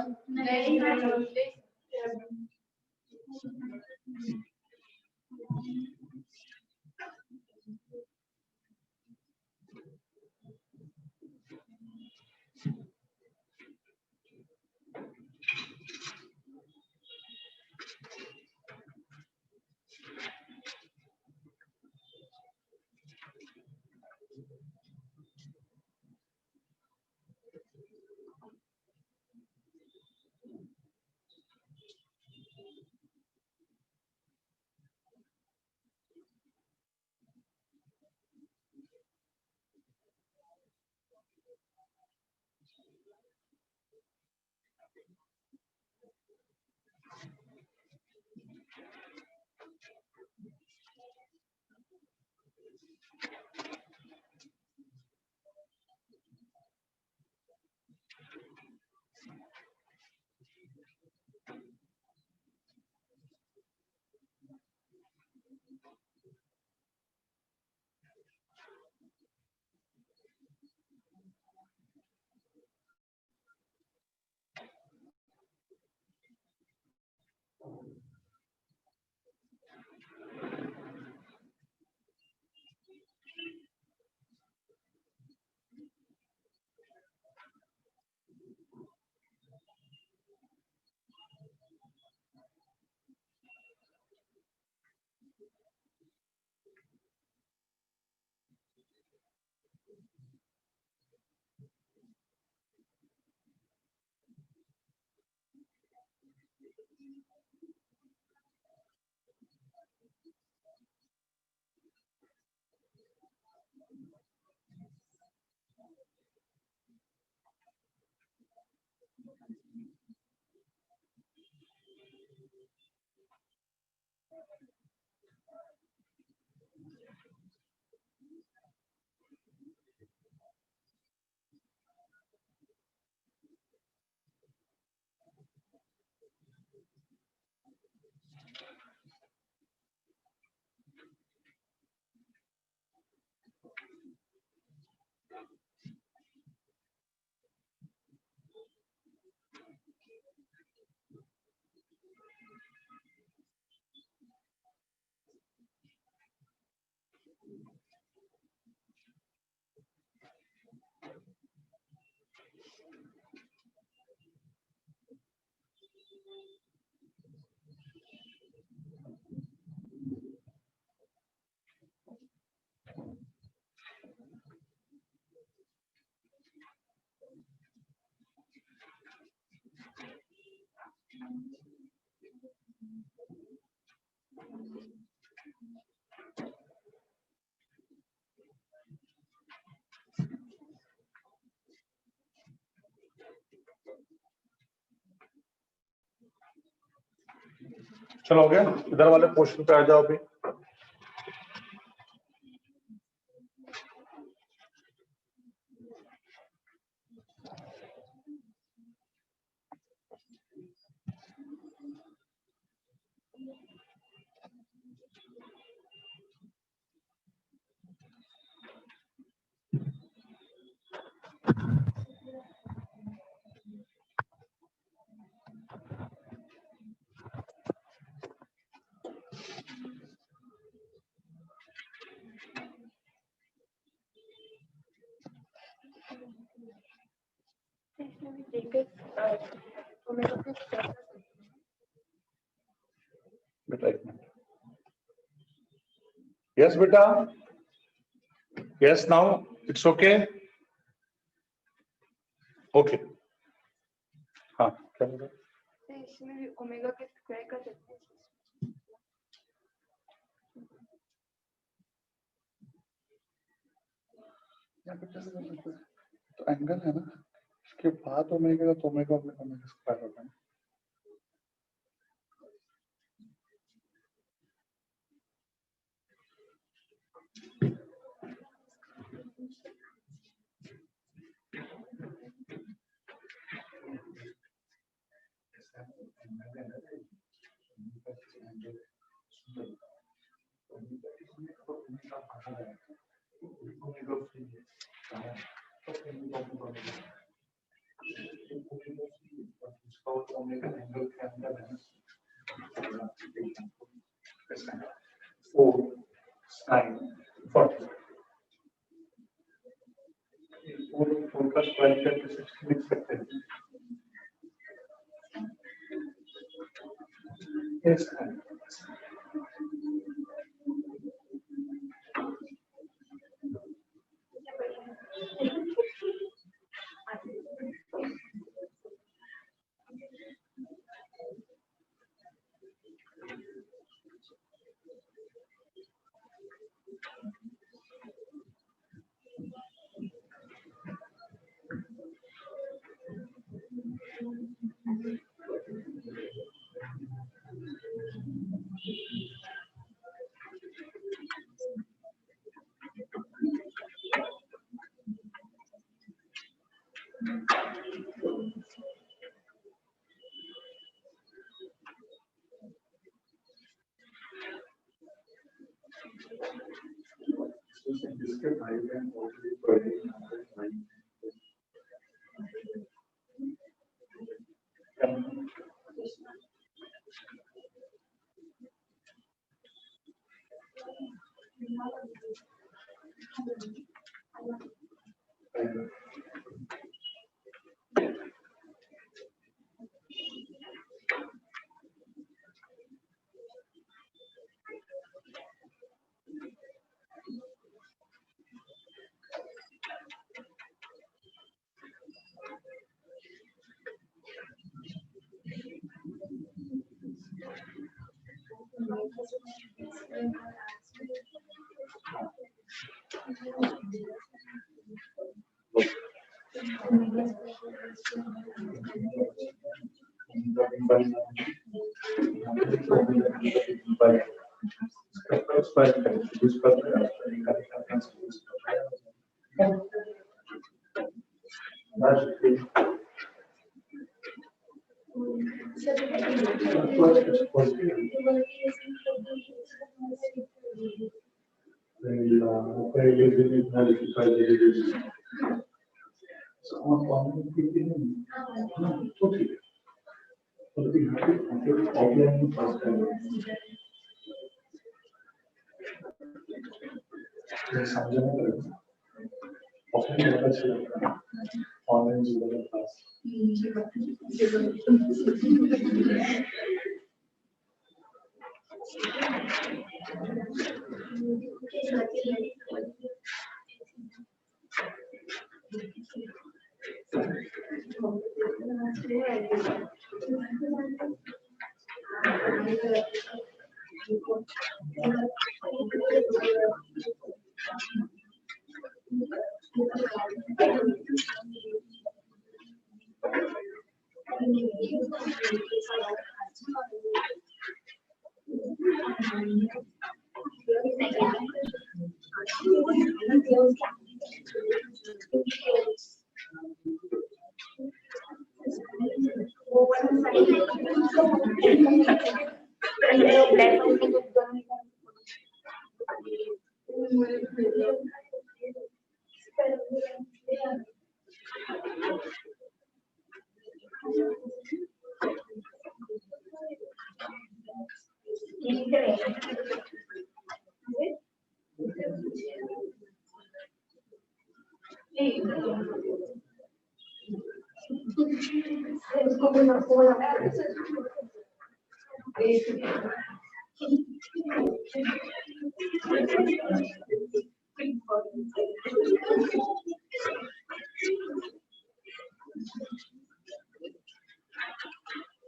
चलो हो गया, इधर वाले पोर्शन पे आ जाओ अभी। Yes, beta. Yes, now it's okay. Okay. हाँ क्या बोल रहे? इसमें भी ओमेगा के स्क्वायर का सकते हैं। तो एंगल है ना, इसके बाद ओमेगा तो ओमेगा स्क्वायर होगा।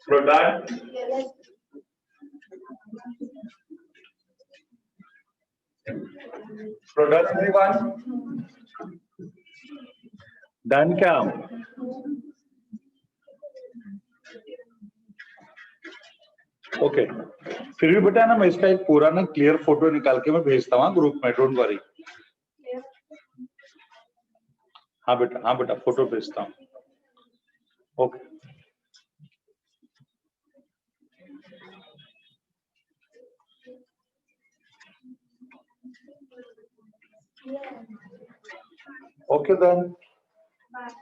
Product. Product everyone. Done क्या? ओके फिर भी बेटा ना मैं इसका एक पूरा ना क्लियर फोटो निकाल के मैं भेजता हूँ ग्रुप में, डोंट वरी। हाँ बेटा फोटो भेजता हूँ। Okay Okay then. Bye.